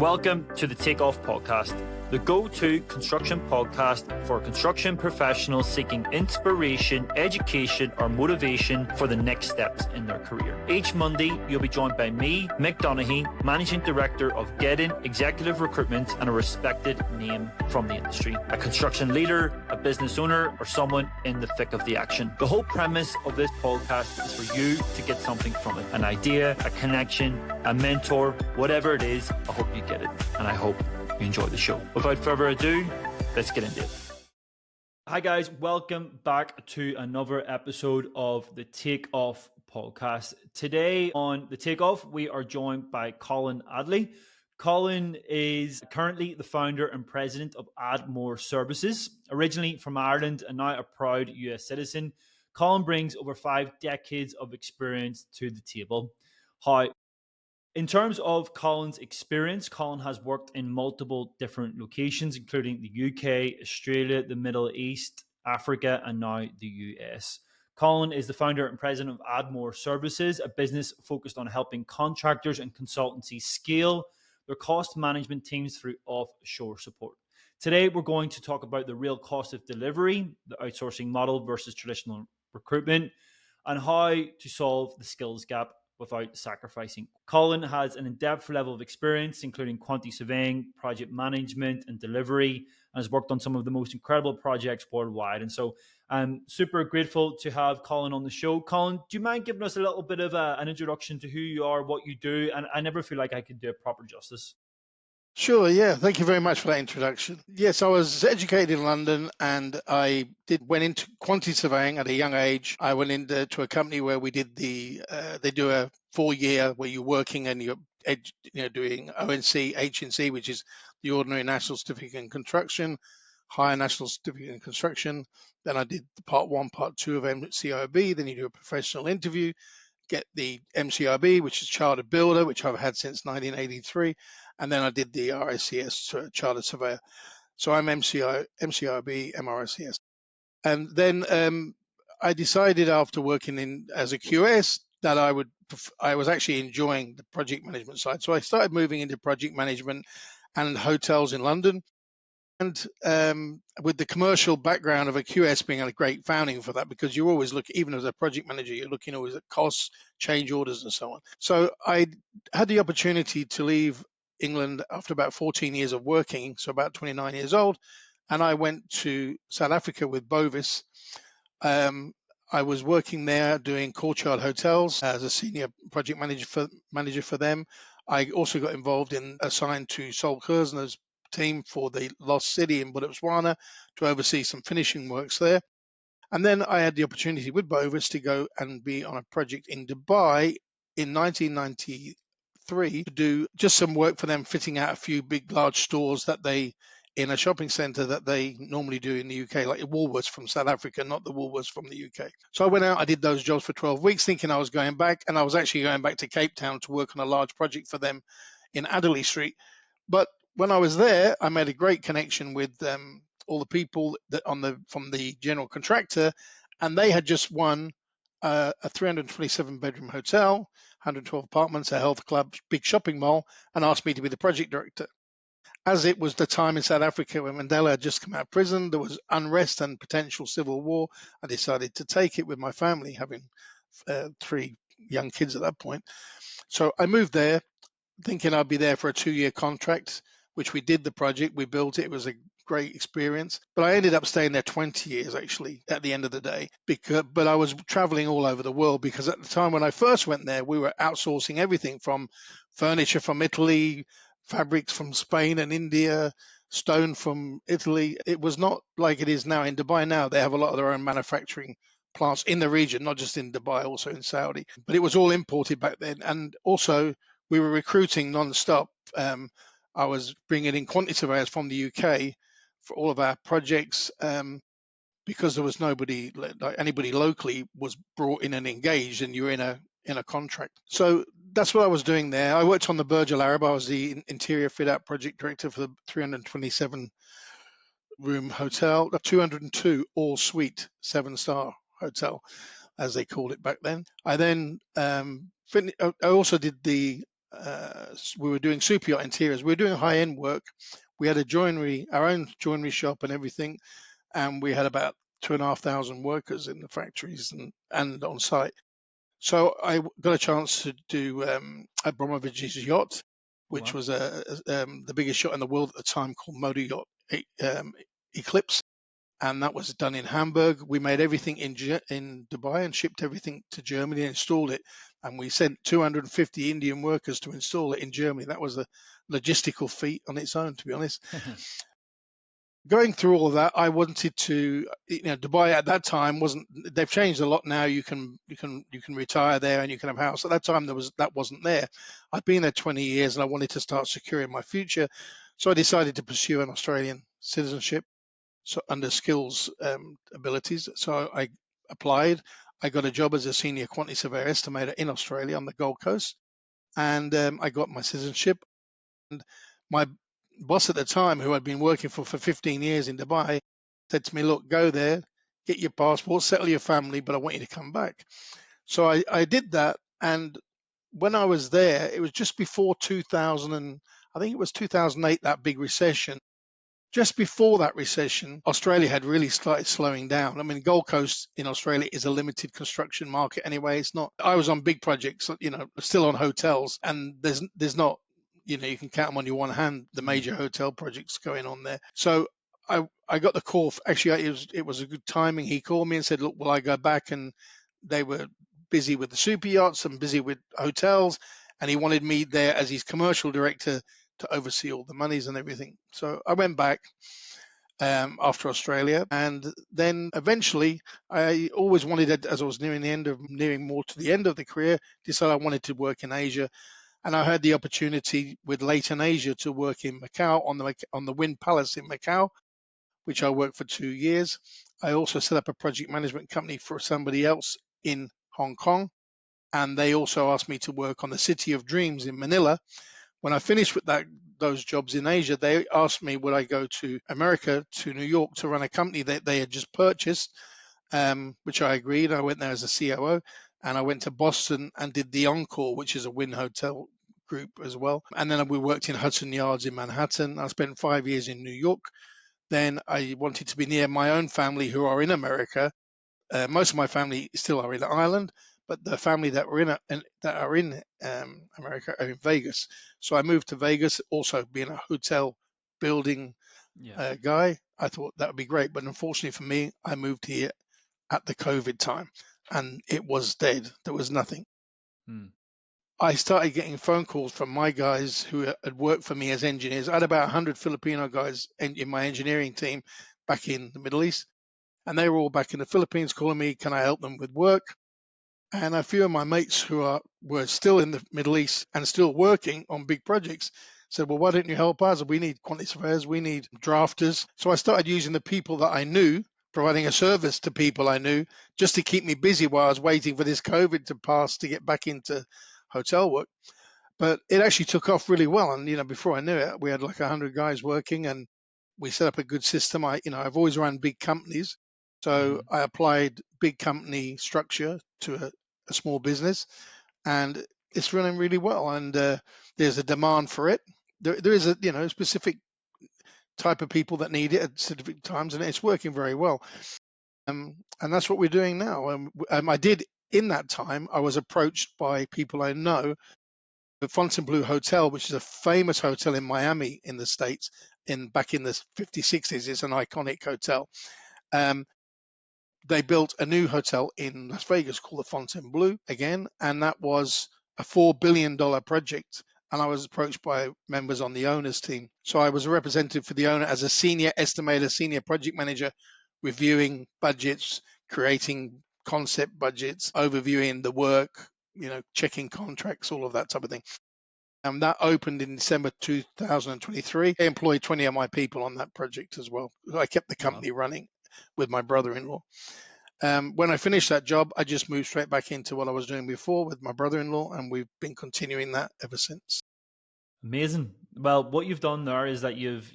Welcome to the Takeoff Podcast, the go-to construction podcast for construction professionals seeking inspiration, education, or motivation for the next steps in their career. Each Monday, you'll be joined by me, Mick Donaghy, Managing Director of GEDON Executive Recruitment and a respected name from the industry. A construction leader, a business owner, or someone in the thick of the action. The whole premise of this podcast is for you to get something from it. An idea, a connection, a mentor, whatever it is, I hope you get it. And I hope you enjoy the show. Without further ado, let's get into it. Hi guys, welcome back to another episode of the Takeoff Podcast. Today on the Takeoff, we are joined by Colin Addley. Colin is currently the founder and president of Addmore Services. Originally from Ireland and now a proud US citizen, Colin brings over 5 decades of experience to the table. In terms of Colin's experience, Colin has worked in multiple different locations, including the UK, Australia, the Middle East, Africa, and now the US. Colin is the founder and president of Addmore Services, a business focused on helping contractors and consultancies scale their cost management teams through offshore support. Today, we're going to talk about the real cost of delivery, the outsourcing model versus traditional recruitment, and how to solve the skills gap without sacrificing. Colin has an in-depth level of experience, including quantity surveying, project management, and delivery, and has worked on some of the most incredible projects worldwide. And so I'm super grateful to have Colin on the show. Colin, do you mind giving us a little bit of an introduction to who you are, what you do? And I never feel like I could do it proper justice. Sure, yeah. Thank you very much for that introduction. Yes, I was educated in London and I went into quantity surveying at a young age. I went into a company where we did they do a 4-year where you're working and you're doing ONC, HNC, which is the Ordinary National Certificate in Construction, Higher National Certificate in Construction. Then I did the part 1, part 2 of MCIB. Then you do a professional interview, get the MCIB, which is Chartered Builder, which I've had since 1983. And then I did the RICS, Chartered Surveyor. So I'm MCIB, MRICS. And then I decided after working as a QS that I was actually enjoying the project management side. So I started moving into project management and hotels in London. And with the commercial background of a QS being a great founding for that, because you always look, even as a project manager, you're looking always at costs, change orders, and so on. So I had the opportunity to leave England after about 14 years of working, so about 29 years old, and I went to South Africa with Bovis. I was working there doing courtyard hotels as a senior project manager for them. I also got assigned to Sol Kersner's team for the Lost City in Botswana to oversee some finishing works there. And then I had the opportunity with Bovis to go and be on a project in Dubai in 1993 to do just some work for them, fitting out a few large stores in a shopping centre that they normally do in the UK, like Woolworths from South Africa, not the Woolworths from the UK. So I went out, I did those jobs for 12 weeks thinking I was going back, and I was actually going back to Cape Town to work on a large project for them in Adderley Street. But when I was there, I made a great connection with all the people from the general contractor, and they had just won a 327-bedroom hotel, 112 apartments, a health club, big shopping mall, and asked me to be the project director. As it was the time in South Africa when Mandela had just come out of prison, there was unrest and potential civil war. I decided to take it with my family, having 3 young kids at that point. So I moved there, thinking I'd be there for a 2-year contract, which we did the project, we built it. It was a great experience, but I ended up staying there 20 years actually at the end of the day, but I was traveling all over the world, because at the time when I first went there, we were outsourcing everything from furniture from Italy, fabrics from Spain and India, stone from Italy. It was not like it is now in Dubai. Now they have a lot of their own manufacturing plants in the region, not just in Dubai, also in Saudi, but it was all imported back then. And also we were recruiting non-stop. I was bringing in quantity surveyors from the UK for all of our projects, because there was anybody locally was brought in and engaged, and you're in a contract. So that's what I was doing there. I worked on the Burj Al Arab. I was the interior fit out project director for the 327 room hotel, a 202 all suite 7-star hotel, as they called it back then. I then I also did the we were doing super yacht interiors. We were doing high end work. We had our own joinery shop and everything, and we had about 2,500 workers in the factories and on site. So I got a chance to do Abramovich's yacht, which was the biggest yacht in the world at the time, called Motor Yacht Eclipse, and that was done in Hamburg. We made everything in Dubai and shipped everything to Germany and installed it. And we sent 250 Indian workers to install it in Germany. That was a logistical feat on its own, to be honest. Going through all of that, I wanted to, Dubai at that time wasn't. They've changed a lot now. You can retire there and you can have a house. At that time, that wasn't there. I'd been there 20 years and I wanted to start securing my future, so I decided to pursue an Australian citizenship, so under skills abilities. So I applied. I got a job as a senior quantity surveyor estimator in Australia on the Gold Coast, and I got my citizenship. And my boss at the time, who I'd been working for 15 years in Dubai, said to me, "Look, go there, get your passport, settle your family, but I want you to come back." So I did that, and when I was there, it was just before 2000, and I think it was 2008, that big recession. Just before that recession, Australia had really started slowing down. I mean, Gold Coast in Australia is a limited construction market anyway. It's not. I was on big projects, still on hotels, and there's not, you can count them on your one hand, the major hotel projects going on there. So I got the call. Actually, it was a good timing. He called me and said, "Look, will I go back?" And they were busy with the super yachts and busy with hotels, and he wanted me there as his commercial director to oversee all the monies and everything. So I went back after Australia, and then eventually I always wanted, as I was nearing more to the end of the career, decided I wanted to work in Asia, and I had the opportunity with Leighton Asia to work in Macau on the Wind Palace in Macau, which I worked for 2 years. I also set up a project management company for somebody else in Hong Kong, and they also asked me to work on the City of Dreams in Manila. When I finished with those jobs in Asia, they asked me would I go to America, to New York, to run a company that they had just purchased, which I agreed. I went there as a COO, and I went to Boston and did the Encore, which is a Wynn Hotel group as well. And then we worked in Hudson Yards in Manhattan. I spent 5 years in New York. Then I wanted to be near my own family who are in America. Most of my family still are in Ireland, but the family that are in America are in Vegas. So I moved to Vegas, also being a hotel building guy. I thought that would be great, but unfortunately for me, I moved here at the COVID time, and it was dead. There was nothing. I started getting phone calls from my guys who had worked for me as engineers. I had about 100 Filipino guys in my engineering team back in the Middle East, and they were all back in the Philippines calling me, can I help them with work? And a few of my mates who were still in the Middle East and still working on big projects said, well, why don't you help us? We need quantity surveyors, we need drafters. So I started using the people that I knew, providing a service to people I knew, just to keep me busy while I was waiting for this COVID to pass to get back into hotel work. But it actually took off really well. And, before I knew it, we had like 100 guys working, and we set up a good system. I've always run big companies. So I applied big company structure to a small business, and it's running really well. And there's a demand for it. There is a specific type of people that need it at specific times, and it's working very well. And that's what we're doing now. I did in that time. I was approached by people I know. The Fontainebleau Hotel, which is a famous hotel in Miami in the States, back in the 50s, 60s, is an iconic hotel. They built a new hotel in Las Vegas called the Fontainebleau again, and that was a $4 billion project. And I was approached by members on the owner's team. So I was a representative for the owner as a senior estimator, senior project manager, reviewing budgets, creating concept budgets, overviewing the work, checking contracts, all of that type of thing. And that opened in December 2023. I employed 20 of my people on that project as well. I kept the company running with my brother-in-law. When I finished that job, I just moved straight back into what I was doing before with my brother-in-law, and we've been continuing that ever since. Amazing. Well, what you've done there is that you've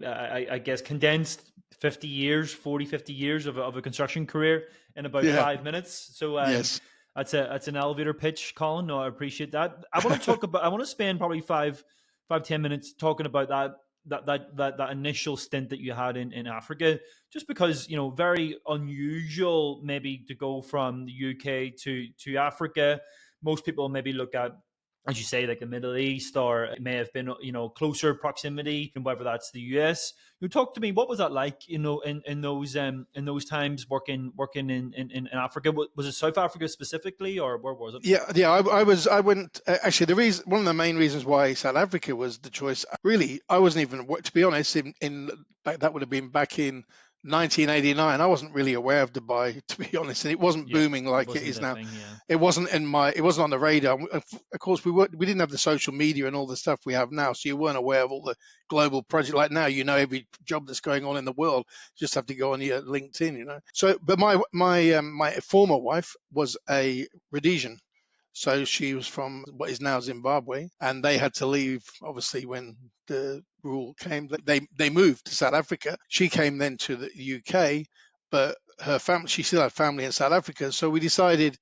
I guess condensed 50 years of a construction career in about 5 minutes. So yes. That's an elevator pitch, Colin. No, I appreciate that. I want to talk about. I want to spend probably 10 minutes talking about that initial stint that you had in Africa, just because very unusual maybe to go from the UK to Africa. Most people maybe look at, as you say, like the Middle East, or it may have been closer proximity, and whether that's the US. You talk to me. What was that like? In those times working in Africa. Was it South Africa specifically, or where was it? Yeah. I went actually. One of the main reasons why South Africa was the choice. Really, I wasn't even, to be honest. That would have been back in 1989. I wasn't really aware of Dubai, to be honest, and it wasn't Yeah, booming it like it wasn't is the now. thing. Yeah, It wasn't It wasn't on the radar. Of course, we didn't have the social media and all the stuff we have now, so you weren't aware of all the global projects. Like now, every job that's going on in the world. You just have to go on your LinkedIn. So, but my former wife was a Rhodesian. So she was from what is now Zimbabwe, and they had to leave obviously when the rule came. They moved to South Africa. She came then to the UK, but her family, she still had family in South Africa. So we decided,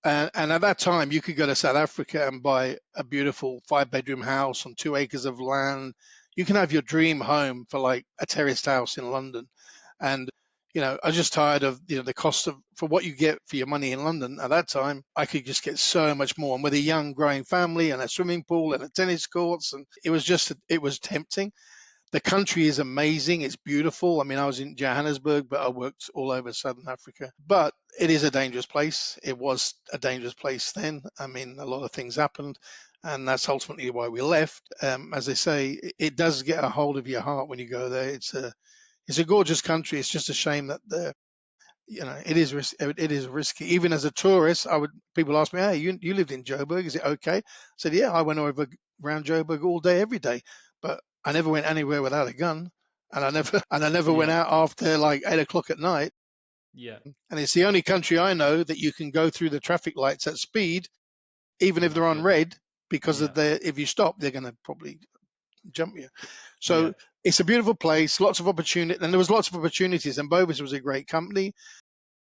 and at that time you could go to South Africa and buy a beautiful 5-bedroom house on 2 acres of land. You can have your dream home for like a terraced house in London, and I was just tired of the cost of for what you get for your money in London. At that time, I could just get so much more, and with a young growing family and a swimming pool and a tennis courts, and it was tempting. The country is amazing. It's beautiful. I mean, I was in Johannesburg, but I worked all over Southern Africa. But it is a dangerous place. It was a dangerous place then. I mean, a lot of things happened, and that's ultimately why we left. As I say, it does get a hold of your heart when you go there. It's a gorgeous country. It's just a shame that it is risky. Even as a tourist, people ask me, "Hey, you lived in Joburg? Is it okay?" I said, "Yeah, I went over around Joburg all day, every day, but I never went anywhere without a gun, and I never went yeah, out after like 8 o'clock at night. yeah, And it's the only country I know that you can go through the traffic lights at speed, even if without they're on fear. red, because Yeah, if you stop, they're going to probably jump you. yeah. So it's a beautiful place, lots of opportunity, and there was lots of opportunities. And Bovis was a great company.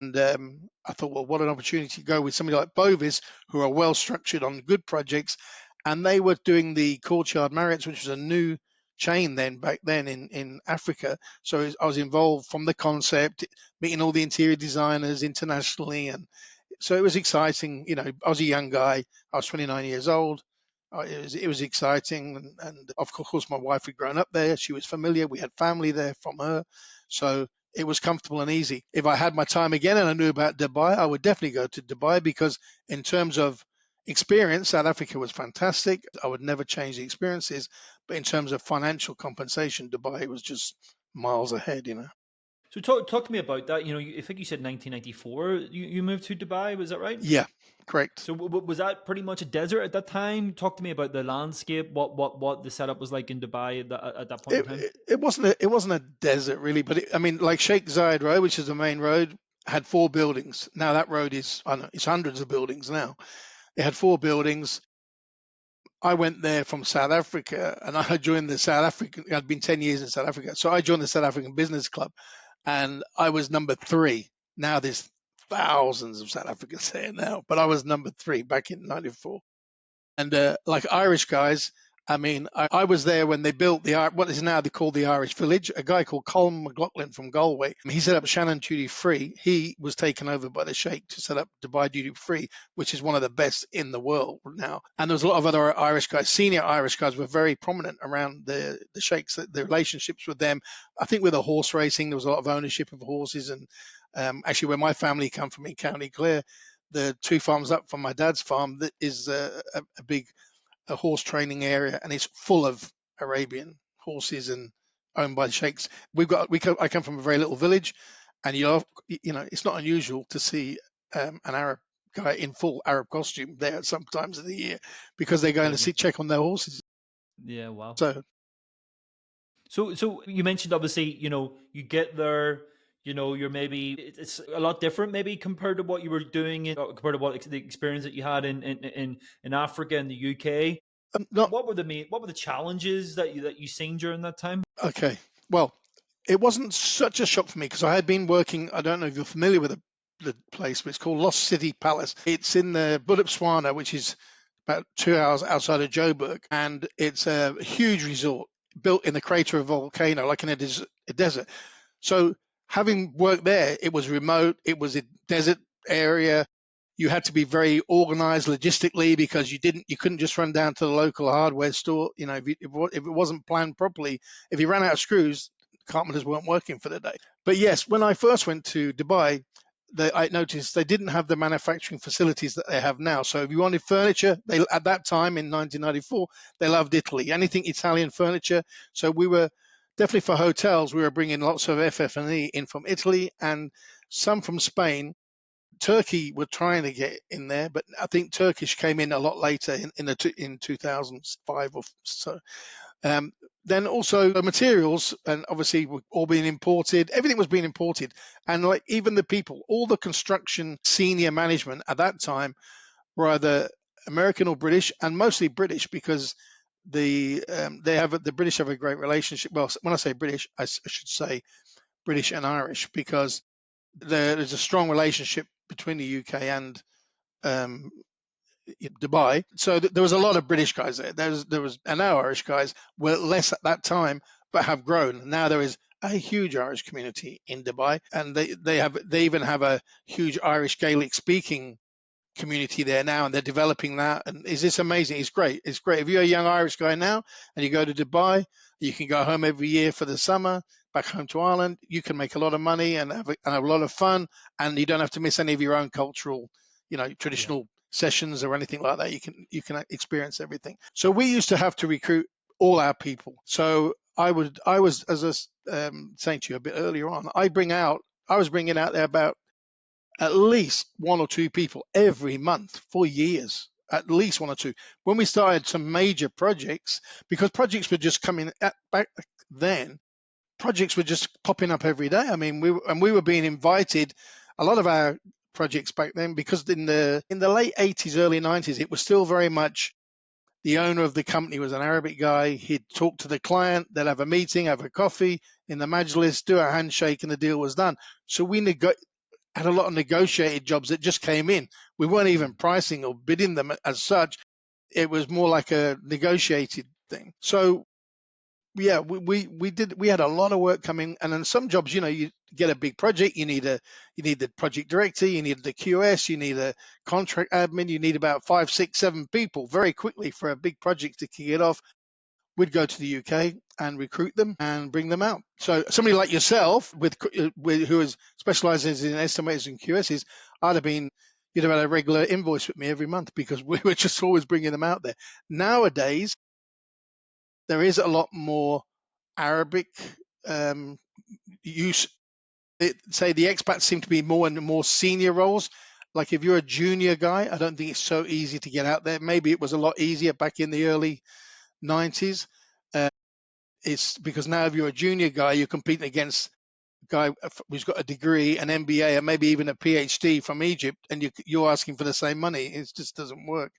And I thought, well, what an opportunity to go with somebody like Bovis, who are well structured on good projects. And they were doing the Courtyard Marriotts, which was a new chain back then in Africa. So I was involved from the concept, meeting all the interior designers internationally. And so it was exciting. I was a young guy. I was 29 years old. It was exciting, and of course my wife had grown up there. She was familiar. We had family there from her, so it was comfortable and easy. If I had my time again and I knew about Dubai, I would definitely go to Dubai, because in terms of experience, South Africa was fantastic. I would never change the experiences, but in terms of financial compensation, Dubai was just miles ahead. So talk to me about that. I think you said 1994. You moved to Dubai. Was that right? Yeah, correct. So was that pretty much a desert at that time? Talk to me about the landscape. What the setup was like in Dubai at that point in time. It wasn't a desert really, but I mean, like Sheikh Zayed Road, which is the main road, had 4 buildings. Now that road is, I don't know, it's hundreds of buildings now. It had 4 buildings. I went there from South Africa, and I joined the South African. I'd been 10 years in South Africa, so I joined the South African Business Club, and I was number 3. Now there's thousands of South Africans there now, but I was number 3 back in '94. And like Irish guys, I mean, I was there when they built what is now called the Irish Village. A guy called Colin McLaughlin from Galway, he set up Shannon Duty Free. He was taken over by the Sheikh to set up Dubai Duty Free, which is one of the best in the world now. And there's a lot of other Irish guys, senior Irish guys, were very prominent around the Sheikhs. The relationships with them, I think, with the horse racing, there was a lot of ownership of horses. And actually, where my family come from in County Clare, the 2 farms up from my dad's farm, that is a big horse training area, and it's full of Arabian horses and owned by sheikhs. I come from a very little village, and it's not unusual to see an Arab guy in full Arab costume there sometimes of the year, because they're going to Crazy. check on their horses. Yeah. Wow. So So you mentioned, obviously, you get there, you're maybe it's a lot different maybe compared to what you were doing, compared to the experience that you had in Africa and the UK. not What were the challenges that you seen during that time? okay. Well, it wasn't such a shock for me, because I had been working. I don't know if you're familiar with it. the place, but it's called Lost City Palace. It's in the Botswana, which is about 2 hours outside of Joburg, and it's a huge resort built in the crater of a volcano, like in a desert. So having worked there, it was remote, it was a desert area. You had to be very organized logistically because you couldn't just run down to the local hardware store. You know, if it wasn't planned properly, if you ran out of screws, carpenters weren't working for the day. But yes, when I first went to Dubai, I noticed they didn't have the manufacturing facilities that they have now. So if you wanted furniture, they at that time in 1994, they loved Italy, anything Italian furniture. So we were definitely for hotels, we were bringing lots of FF&E in from Italy and some from Spain. Turkey were trying to get in there, but I think Turkish came in a lot later in 2005 or so. Um, then also the materials, and obviously were all being imported. Everything was being imported, and like even the people, all the construction senior management at that time were either American or British, and mostly British because the British have a great relationship. Well, when I say British, I should say British and Irish because there's a strong relationship between the UK and um, Dubai. So there was a lot of British guys there. There was and now Irish guys were less at that time, but have grown. Now there is a huge Irish community in Dubai, and they even have a huge Irish Gaelic speaking community there now, and they're developing that. And is this amazing? It's great. It's great. If you're a young Irish guy now and you go to Dubai, you can go home every year for the summer, back home to Ireland. You can make a lot of money and have a lot of fun, and you don't have to miss any of your own cultural, traditional sessions or anything like that. You can experience everything. So we used to have to recruit all our people. So I was, as I was saying to you a bit earlier on, I was bringing out there about at least one or two people every month for years, at least one or two. When we started some major projects, because projects were just coming back then, projects were just popping up every day. I mean, we were being invited. A lot of our projects back then, because in the late 80s, early 90s, it was still very much the owner of the company was an Arabic guy. He'd talk to the client, they'd have a meeting, have a coffee in the majlis, do a handshake, and the deal was done. So we had a lot of negotiated jobs that just came in. We weren't even pricing or bidding them as such. It was more like a negotiated thing. So yeah, we had a lot of work coming, and then some jobs, you get a big project, you need the project director, you need the QS, you need a contract admin, you need about 5, 6, 7 people very quickly for a big project to kick it off. We'd go to the UK and recruit them and bring them out. So somebody like yourself, who specializes in estimators and QSs, you'd have had a regular invoice with me every month because we were just always bringing them out there. Nowadays, there is a lot more Arabic use. Say the expats seem to be more and more senior roles. Like if you're a junior guy, I don't think it's so easy to get out there. Maybe it was a lot easier back in the early 90s. It's because now if you're a junior guy, you're competing against a guy who's got a degree, an MBA, and maybe even a PhD from Egypt, and you're asking for the same money. It just doesn't work.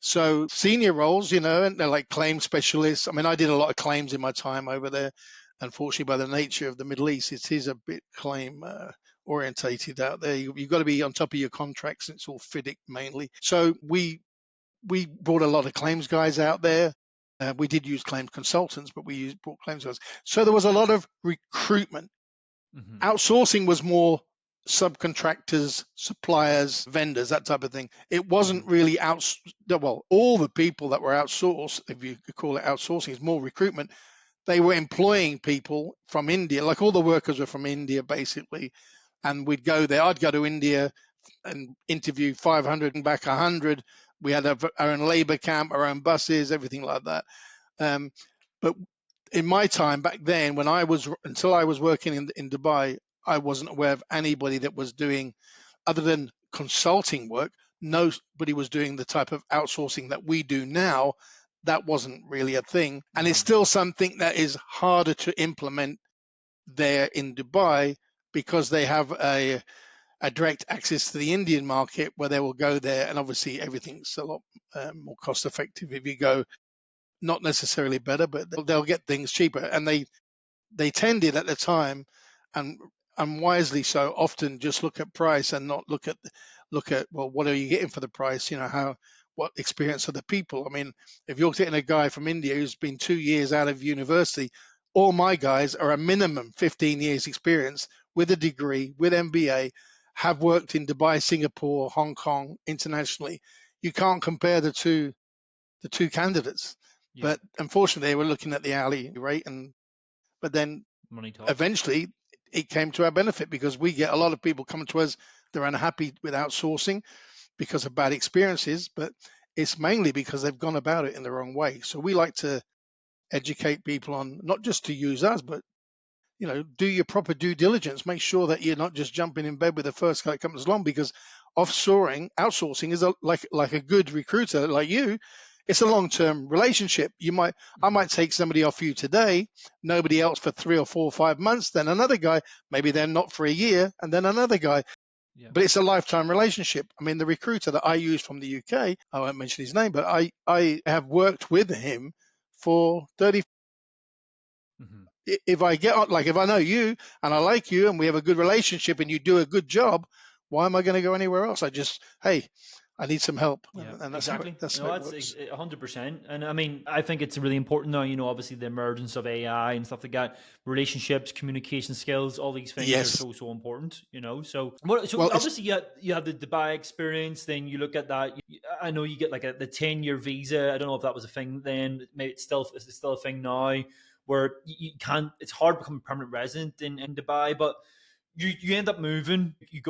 So senior roles, and they're like claim specialists. I mean, I did a lot of claims in my time over there. Unfortunately, by the nature of the Middle East, it is a bit claim orientated out there. You've got to be on top of your contracts. It's all FIDIC mainly. So we brought a lot of claims guys out there. We did use claims consultants, but brought claims guys. So there was a lot of recruitment. Mm-hmm. Outsourcing was more subcontractors, suppliers, vendors, that type of thing. It wasn't really all the people that were outsourced, if you could call it outsourcing, is more recruitment. They were employing people from India, like all the workers were from India, basically. And we'd go there. I'd go to India and interview 500 and back 100. We had our own labor camp, our own buses, everything like that. But in my time back then, until I was working in Dubai, I wasn't aware of anybody that was doing, other than consulting work, nobody was doing the type of outsourcing that we do now. That wasn't really a thing. And it's still something that is harder to implement there in Dubai because they have a direct access to the Indian market where they will go there, and obviously everything's a lot more cost effective if you go. Not necessarily better, but they'll get things cheaper. And they tended at the time, and unwisely so, often just look at price and not look at well, what are you getting for the price? What experience are the people? I mean, if you're getting a guy from India who's been 2 years out of university, all my guys are a minimum 15 years experience with a degree, with MBA, have worked in Dubai, Singapore, Hong Kong, internationally. You can't compare the two candidates. Yeah. But unfortunately, they were looking at the hourly rate, but then Money talks. eventually it came to our benefit because we get a lot of people coming to us. They're unhappy with outsourcing because of bad experiences, but it's mainly because they've gone about it in the wrong way. So we like to educate people on not just to use us, but do your proper due diligence. Make sure that you're not just jumping in bed with the first guy that comes along, because outsourcing is like a good recruiter like you. It's a long-term relationship. I might take somebody off you today, nobody else for 3 or 4 or 5 months, then another guy, maybe they're not for a year, and then another guy. Yeah. But it's a lifetime relationship. I mean, the recruiter that I use from the UK, I won't mention his name, but I have worked with him for 30. Hmm. If I get on, like if I know you and I like you and we have a good relationship and you do a good job, why am I going to go anywhere else? Hey, I need some help, Yeah, and exactly. that's how No, it that's works. 100%. And I mean, I think it's really important now, obviously the emergence of AI and stuff like that, relationships, communication skills, all these things are Yes. so, so important. So Well, it's obviously you have the Dubai experience, then you look at that. I know you get like the 10-year visa. I don't know if that was a thing then. Maybe it's still a thing now where you can't, it's hard to become a permanent resident in Dubai, but you end up moving. You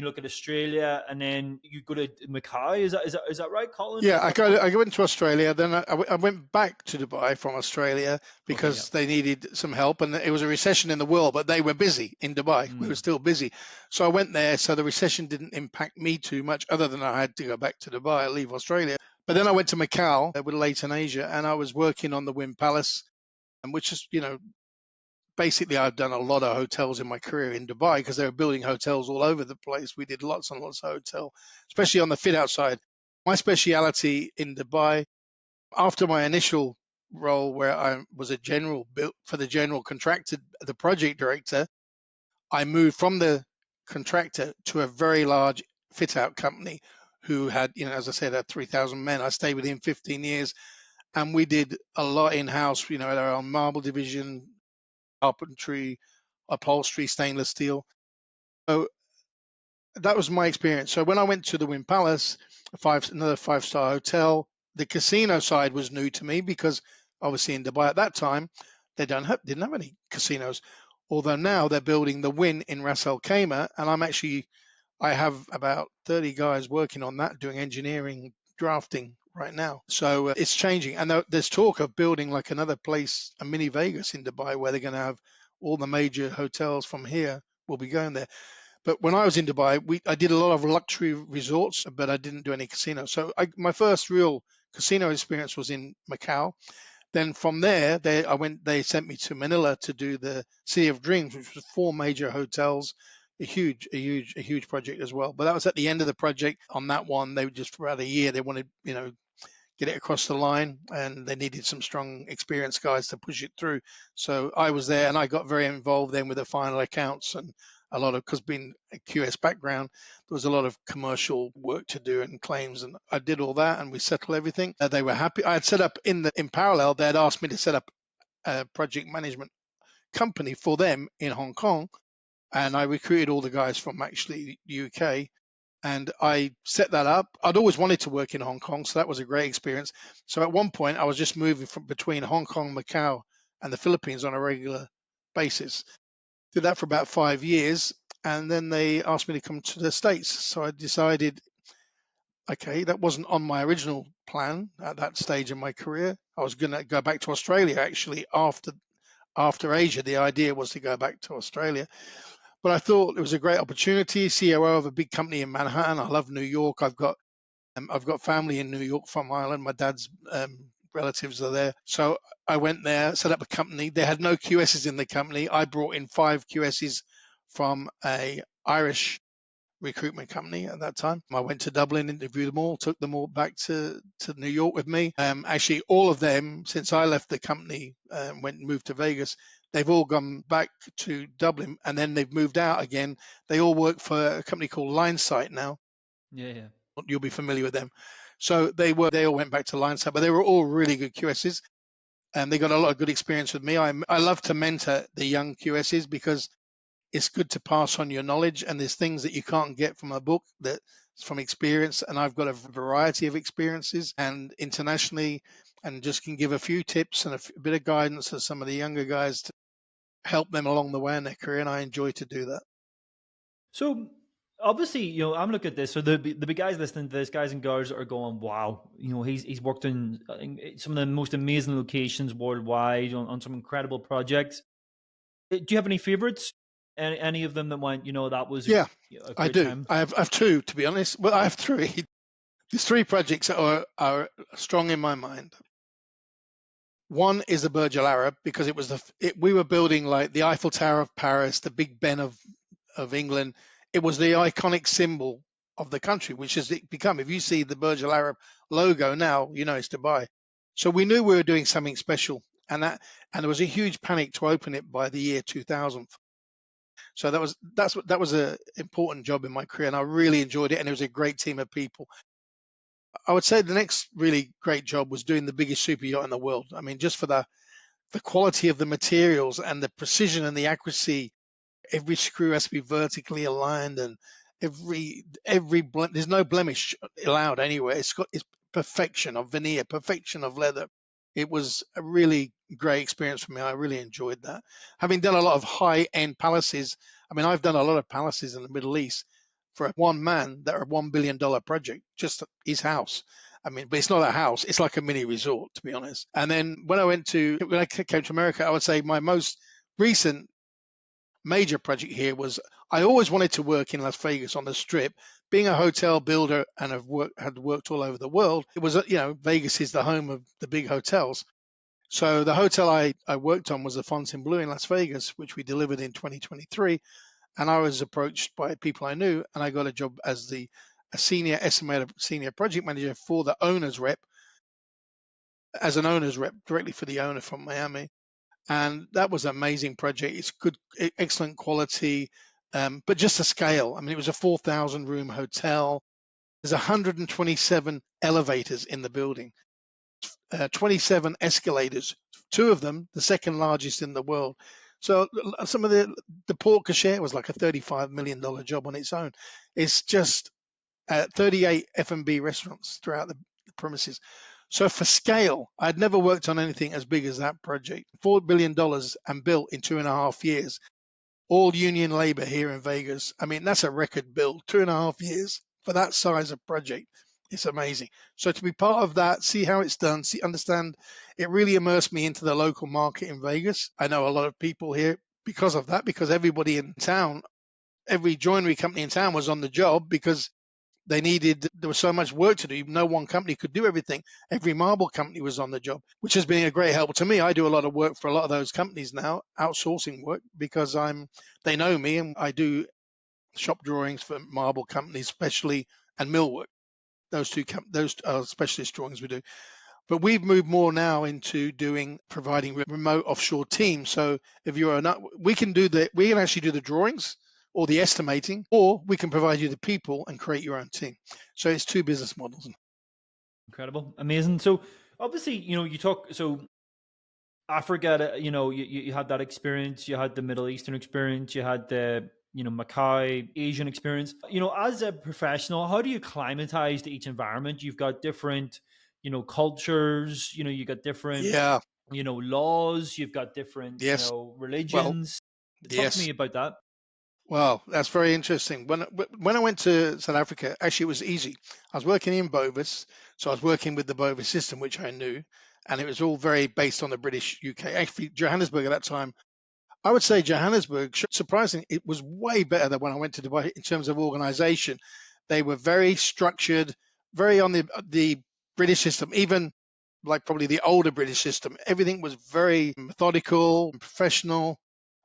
look at Australia, and then you go to Mackay. Is that right, Colin? yeah. At that point? I went to Australia, then I went back to Dubai from Australia Okay, yeah. because they needed some help, and it was a recession in the world, but they were busy in Dubai. We were Mm, still busy, so I went there. So the recession didn't impact me too much, other than I had to go back to Dubai, leave Australia. But then I went to Macau with Leighton Asia, and I was working on the Wynn Palace, and which is, basically I've done a lot of hotels in my career in Dubai because they were building hotels all over the place. We did lots and lots of hotel, especially on the fit out side. My speciality in Dubai, after my initial role where I was a general built for the general contractor, the project director, I moved from the contractor to a very large fit out company who had, as I said, had 3,000 men. I stayed with him 15 years, and we did a lot in house, our own marble division, carpentry, upholstery, stainless steel. So that was my experience. So when I went to the Wynn Palace, another five-star hotel, the casino side was new to me because obviously in Dubai at that time they didn't have any casinos. Although now they're building the Wynn in Ras Al Khaimah, and I have about 30 guys working on that, doing engineering, drafting right now. So it's changing, and there's talk of building like another place, a mini Vegas in Dubai, where they're going to have all the major hotels from here will be going there. But when I was in Dubai, I did a lot of luxury resorts, but I didn't do any casinos. So my first real casino experience was in Macau. Then from there, They sent me to Manila to do the City of Dreams, which was four major hotels, a huge project as well. But that was at the end of the project. On that one, they were just for about a year. They wanted, get it across the line, and they needed some strong, experienced guys to push it through. So I was there, and I got very involved then with the final accounts and a lot of, because being a QS background, there was a lot of commercial work to do and claims, and I did all that, and we settled everything. They were happy. I had set up in parallel. They had asked me to set up a project management company for them in Hong Kong, and I recruited all the guys from actually UK, and I set that up. I'd always wanted to work in Hong Kong, so that was a great experience. So at one point, I was just moving from between Hong Kong, Macau, and the Philippines on a regular basis. Did that for about 5 years, and then they asked me to come to the States. So I decided, okay, that wasn't on my original plan at that stage in my career. I was going to go back to Australia actually after Asia. The idea was to go back to Australia, but I thought it was a great opportunity. COO of a big company in Manhattan. I love New York. I've got family in New York from Ireland. My dad's relatives are there. So I went there, set up a company. They had no QSs in the company. I brought in 5 QSs from a Irish recruitment company at that time. I went to Dublin, interviewed them all, took them all back to New York with me. Actually, all of them, since I left the company, moved to Vegas, they've all gone back to Dublin, and then they've moved out again. They all work for a company called Linesight now. Yeah, yeah. You'll be familiar with them. So they all went back to Linesight, but they were all really good QSs, and they got a lot of good experience with me. I love to mentor the young QSs because it's good to pass on your knowledge, and there's things that you can't get from a book that from experience, and I've got a variety of experiences and internationally, and just can give a few tips and a bit of guidance to some of the younger guys to help them along the way in their career, and I enjoy to do that. So obviously, I'm looking at this. So the big guys listening to this, guys and girls are going, "Wow!" He's worked in some of the most amazing locations worldwide on some incredible projects. Do you have any favorites? Any of them that went, that was Yeah, a I great do. time? I have two, to be honest. Well, I have three. There's three projects that are strong in my mind. One is the Burj Al Arab because we were building like the Eiffel Tower of Paris, the Big Ben of England. It was the iconic symbol of the country, which has it become. If you see the Burj Al Arab logo now, you know it's Dubai. So we knew we were doing something special, and there was a huge panic to open it by the year 2000. So that was a important job in my career, and I really enjoyed it, and it was a great team of people. I would say the next really great job was doing the biggest super yacht in the world. I mean, just for the quality of the materials and the precision and the accuracy. Every screw has to be vertically aligned, and there's no blemish allowed anywhere. It's perfection of veneer, perfection of leather. It was a really great experience for me. I really enjoyed that. Having done a lot of high end palaces, I mean, I've done a lot of palaces in the Middle East for one man that are $1 billion project, just his house. I mean, but it's not a house; it's like a mini resort, to be honest. And then when I came to America, I would say my most recent major project here was I always wanted to work in Las Vegas on the Strip. Being a hotel builder and had worked all over the world, it was Vegas is the home of the big hotels. So the hotel I worked on was the Fontainebleau in Las Vegas, which we delivered in 2023. And I was approached by people I knew, and I got a job as a senior estimator, senior project manager for the owner's rep, as an owner's rep directly for the owner from Miami. And that was an amazing project. It's good, excellent quality, but just the scale. I mean, it was a 4,000 room hotel. There's 127 elevators in the building, 27 escalators, two of them the second largest in the world. So some of the port cachet was like a $35 million job on its own. It's just 38 F&B restaurants throughout the premises. So for scale, I'd never worked on anything as big as that project. $4 billion and built in 2.5 years. All union labor here in Vegas. I mean, that's a record build. 2.5 years for that size of project. It's amazing. So to be part of that, see how it's done, understand, it really immersed me into the local market in Vegas. I know a lot of people here because of that, because everybody in town, every joinery company in town was on the job because there was so much work to do. No one company could do everything. Every marble company was on the job, which has been a great help to me. I do a lot of work for a lot of those companies now, outsourcing work, because they know me, and I do shop drawings for marble companies, especially, and millwork. Those are specialist drawings we do. But we've moved more now into providing remote offshore teams. So if you're not, we can actually do the drawings or the estimating, or we can provide you the people and create your own team. So it's two business models. Incredible, amazing. So obviously, you talk. So Africa, you had that experience. You had the Middle Eastern experience. You had the Macau Asian experience. As a professional, how do you acclimatize to each environment? You've got different, cultures. You got different, Yeah. laws. You've got different, Yes. Well, religions. Talk to yes. me about that. Well, that's very interesting. When I went to South Africa, actually it was easy. I was working in Bovis, so I was working with the Bovis system, which I knew, and it was all very based on the British UK. Actually, Johannesburg at that time, I would say Johannesburg, surprisingly, it was way better than when I went to Dubai in terms of organization. They were very structured, very on the British system, even like probably the older British system. Everything was very methodical and professional.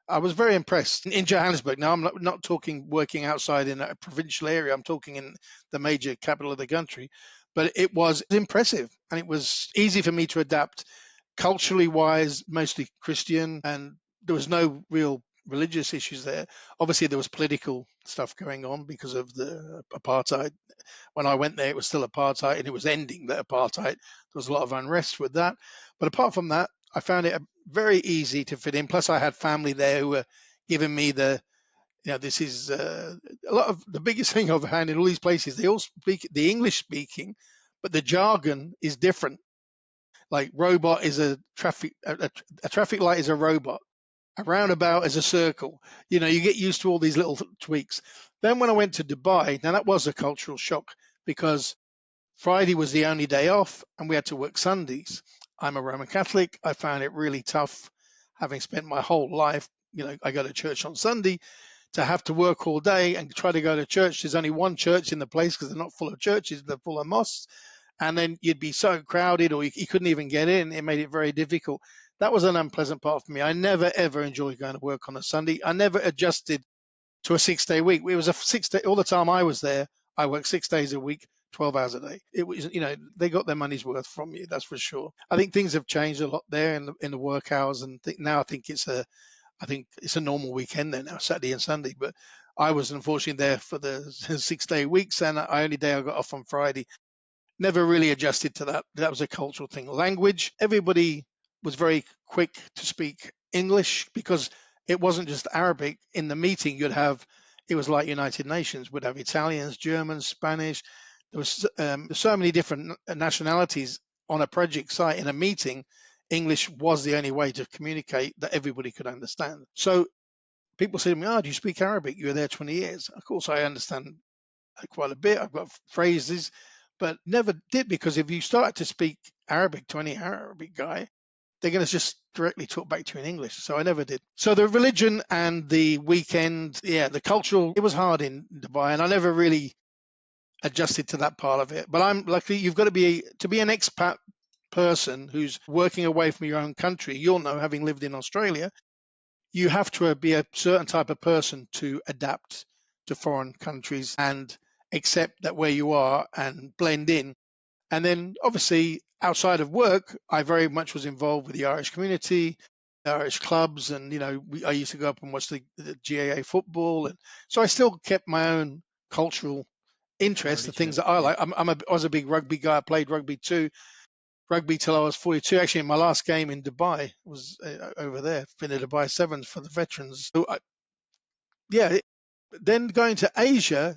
I was very impressed in Johannesburg. Now, I'm not talking working outside in a provincial area. I'm talking in the major capital of the country, but it was impressive and it was easy for me to adapt. Culturally wise, mostly Christian, and there was no real religious issues there. Obviously, there was political stuff going on because of the apartheid. When I went there, it was still apartheid and it was ending the apartheid. There was a lot of unrest with that. But apart from that, I found it very easy to fit in. Plus, I had family there who were giving me this is a lot of the biggest thing I've had in all these places. They all speak the English speaking, but the jargon is different. Like robot is a traffic light is a robot. A roundabout is a circle. You get used to all these little tweaks. Then when I went to Dubai, now that was a cultural shock because Friday was the only day off and we had to work Sundays. I'm a Roman Catholic. I found it really tough having spent my whole life, I go to church on Sunday to have to work all day and try to go to church. There's only one church in the place because they're not full of churches, they're full of mosques. And then you'd be so crowded or you couldn't even get in. It made it very difficult. That was an unpleasant part for me. I never, ever enjoyed going to work on a Sunday. I never adjusted to a 6-day week. It was a 6-day, all the time I was there, I worked 6 days a week, 12 hours a day. It was, they got their money's worth from you, that's for sure. I think things have changed a lot there in the work hours, and now I think it's a normal weekend there now, Saturday and Sunday. But I was unfortunately there for the 6-day weeks, and I only day I got off on Friday. Never really adjusted to that. That was a cultural thing. Language, everybody was very quick to speak English because it wasn't just Arabic. In the meeting, it was like United Nations, would have Italians, Germans, Spanish. There was so many different nationalities on a project site in a meeting. English was the only way to communicate that everybody could understand. So people say to me, "Oh, do you speak Arabic? You were there 20 years." Of course, I understand quite a bit. I've got phrases, but never did because if you start to speak Arabic to any Arabic guy, they're going to just directly talk back to you in English. So I never did. So the religion and the weekend, yeah, the cultural, it was hard in Dubai, and I never really adjusted to that part of it. But I'm lucky. You've got to be an expat person who's working away from your own country. You'll know, having lived in Australia, you have to be a certain type of person to adapt to foreign countries and accept that where you are and blend in. And then obviously outside of work, I very much was involved with the Irish community, Irish clubs, and I used to go up and watch the GAA football, and so I still kept my own cultural interest, the things Heritage, that I yeah. like. I was a big rugby guy. I played rugby till I was 42. Actually, my last game in Dubai was over there, in the Dubai Sevens for the veterans. So yeah, then going to Asia,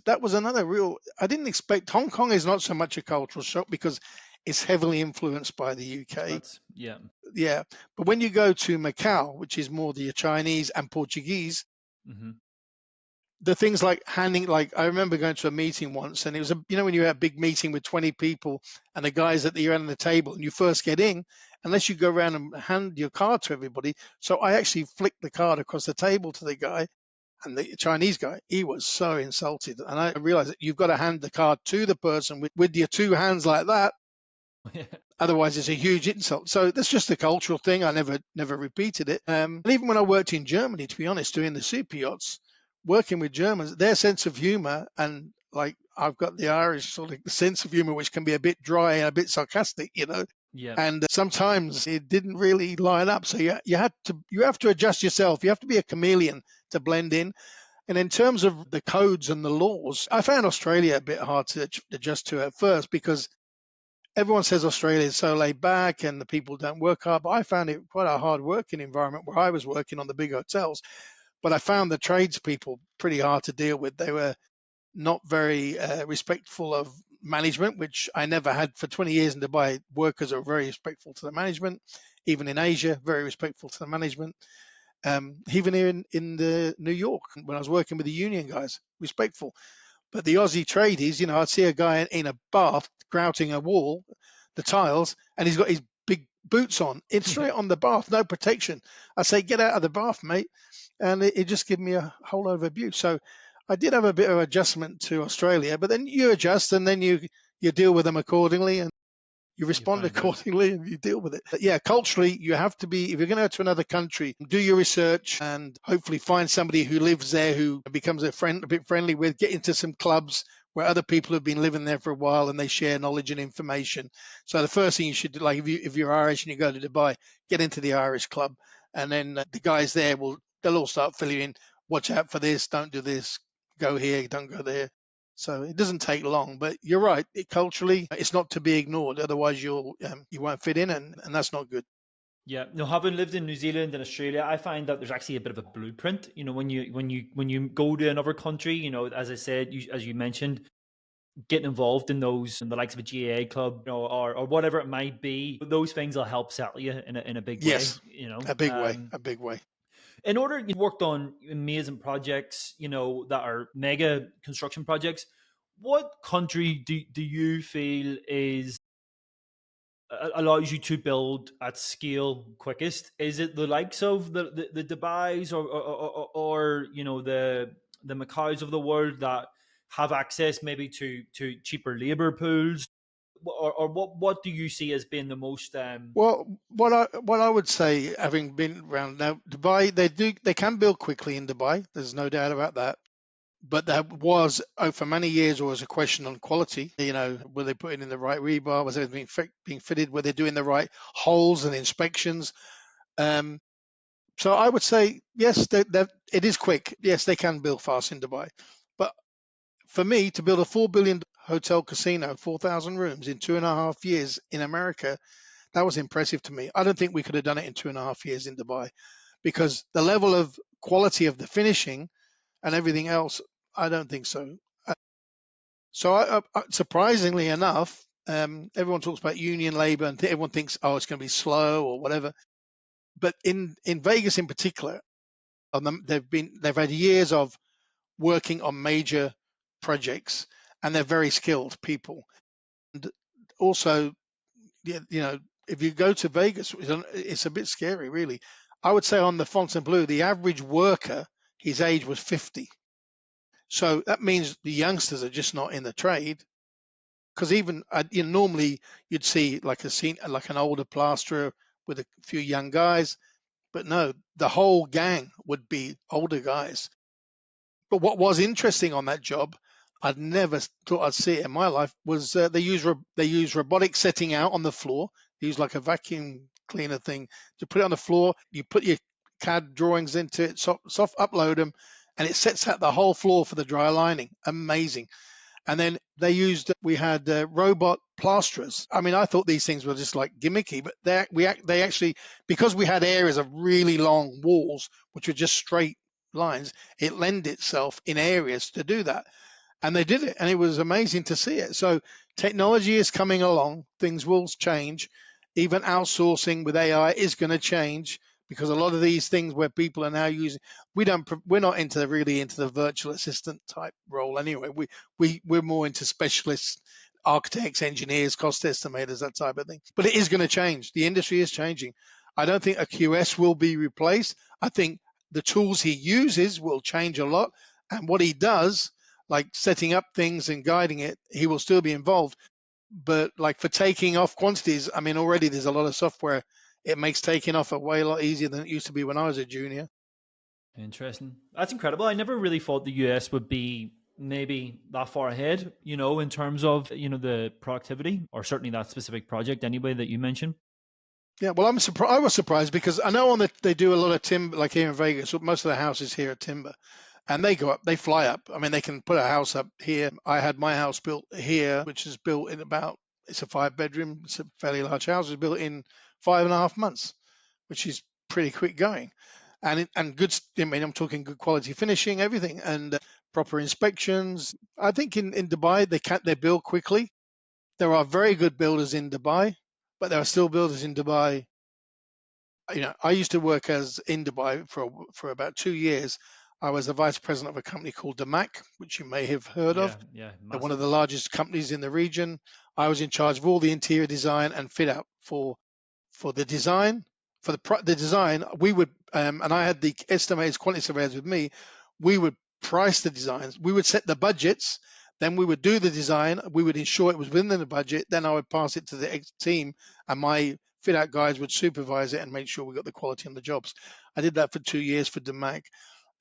that was another real. I didn't expect. Hong Kong is not so much a cultural shock because it's heavily influenced by the UK. Expats, yeah. Yeah, but when you go to Macau, which is more the Chinese and Portuguese, Hmm. the things like handing, like I remember going to a meeting once, and it was when you have a big meeting with 20 people, and the guys at the end of the table, and you first get in, unless you go around and hand your card to everybody. So I actually flicked the card across the table to the guy, and the Chinese guy, he was so insulted. And I realized that you've got to hand the card to the person with your two hands like that. Otherwise, it's a huge insult. So that's just a cultural thing. I never repeated it. And even when I worked in Germany, to be honest, doing the super yachts, working with Germans, their sense of humor, and like I've got the Irish sort of sense of humor, which can be a bit dry and a bit sarcastic, Yeah. and sometimes it didn't really line up. So you have to adjust yourself. You have to be a chameleon to blend in. And in terms of the codes and the laws, I found Australia a bit hard to adjust to at first because everyone says Australia is so laid back and the people don't work hard. But I found it quite a hard working environment where I was working on the big hotels. But I found the tradespeople pretty hard to deal with. They were not very respectful of management, which I never had for 20 years in Dubai. Workers are very respectful to the management. Even in Asia, very respectful to the management. Even here in the New York, when I was working with the union guys, respectful. But the Aussie tradies, I'd see a guy in a bath grouting a wall, the tiles, and he's got his big boots on. It's straight on the bath, no protection. I say, get out of the bath, mate. And it just gave me a whole lot of abuse. So I did have a bit of adjustment to Australia, but then you adjust and then you deal with them accordingly. And You You respond find out. accordingly and you deal with it. But yeah, culturally, you have to be, if you're going to go to another country, do your research and hopefully find somebody who lives there who becomes a bit friendly with, get into some clubs where other people have been living there for a while and they share knowledge and information. So the first thing you should do, like if you're Irish and you go to Dubai, get into the Irish club, and then the guys there they'll all start filling in. Watch out for this, don't do this, go here, don't go there. So it doesn't take long, but you're right. Culturally, it's not to be ignored. Otherwise, you won't fit in, and that's not good. Yeah, no, having lived in New Zealand and Australia, I find that there's actually a bit of a blueprint. When you go to another country, as I said, as you mentioned, getting involved in those in the likes of a GAA club, or whatever it might be, those things will help settle you in a big way. Yes, a big way, a big way. In order, you worked on amazing projects, that are mega construction projects. What country do you feel is allows you to build at scale quickest? Is it the likes of the Dubai's, or the Macaus of the world that have access maybe to cheaper labor pools, or what do you see as being the most Well, what I would say, having been around now, Dubai, they can build quickly in Dubai. There's no doubt about that. But there was, for many years, always a question on quality. Were they putting in the right rebar? Was everything being fitted? Were they doing the right holes and inspections? Um, so I would say yes, it is quick. Yes, they can build fast in Dubai. But for me, to build a $4 billion hotel casino, 4,000 rooms in 2.5 years in America, that was impressive to me. I don't think we could have done it in 2.5 years in Dubai because the level of quality of the finishing and everything else, I don't think so. Surprisingly enough, everyone talks about union labor and everyone thinks, oh, it's going to be slow or whatever. But in Vegas in particular, they've had years of working on major projects, and they're very skilled people. And also, if you go to Vegas, it's a bit scary, really. I would say on the Fontainebleau, the average worker, his age was 50. So that means the youngsters are just not in the trade. Because even normally you'd see like an older plasterer with a few young guys, but no, the whole gang would be older guys. But what was interesting on that job, I'd never thought I'd see it in my life, was they use robotic setting out on the floor. They use like a vacuum cleaner thing to put it on the floor. You put your CAD drawings into it, soft upload them, and it sets out the whole floor for the dry lining. Amazing. And then we had robot plasterers. I mean, I thought these things were just like gimmicky, but they actually, because we had areas of really long walls, which were just straight lines, it lent itself in areas to do that. And they did it, and it was amazing to see it. So technology is coming along, things will change. Even outsourcing with AI is going to change because a lot of these things where people are now using, we're not really into the virtual assistant type role anyway. We're more into specialists, architects, engineers, cost estimators, that type of thing. But it is going to change. The industry is changing. I don't think a QS will be replaced. I think the tools he uses will change a lot, and what he does, like setting up things and guiding it, he will still be involved. But like for taking off quantities, I mean, already there's a lot of software. It makes taking off a way a lot easier than it used to be when I was a junior. Interesting. That's incredible. I never really thought the US would be maybe that far ahead, in terms of, the productivity, or certainly that specific project anyway that you mentioned. Yeah, well, I'm surprised. I was surprised because I know they do a lot of timber, like here in Vegas. Most of the houses here are timber, and they fly up. I mean, they can put a house up here. I had my house built here, which is built in it's a 5 bedroom, it's a fairly large house. It was built in 5.5 months, which is pretty quick going, and good. I mean, I'm talking good quality finishing, everything, and proper inspections. I think in Dubai they build quickly. There are very good builders in Dubai, but there are still builders in Dubai. I used to work as in Dubai for about 2 years. I was the vice president of a company called DAMAC, which you may have heard of. Yeah, yeah, They're one of massive. the largest companies in the region. I was in charge of all the interior design and fit out for the design. For the design, we would, and I had the estimators, quantity surveyors with me. We would price the designs. We would set the budgets. Then we would do the design. We would ensure it was within the budget. Then I would pass it to the team, and my fit out guys would supervise it and make sure we got the quality on the jobs. I did that for 2 years for DeMac.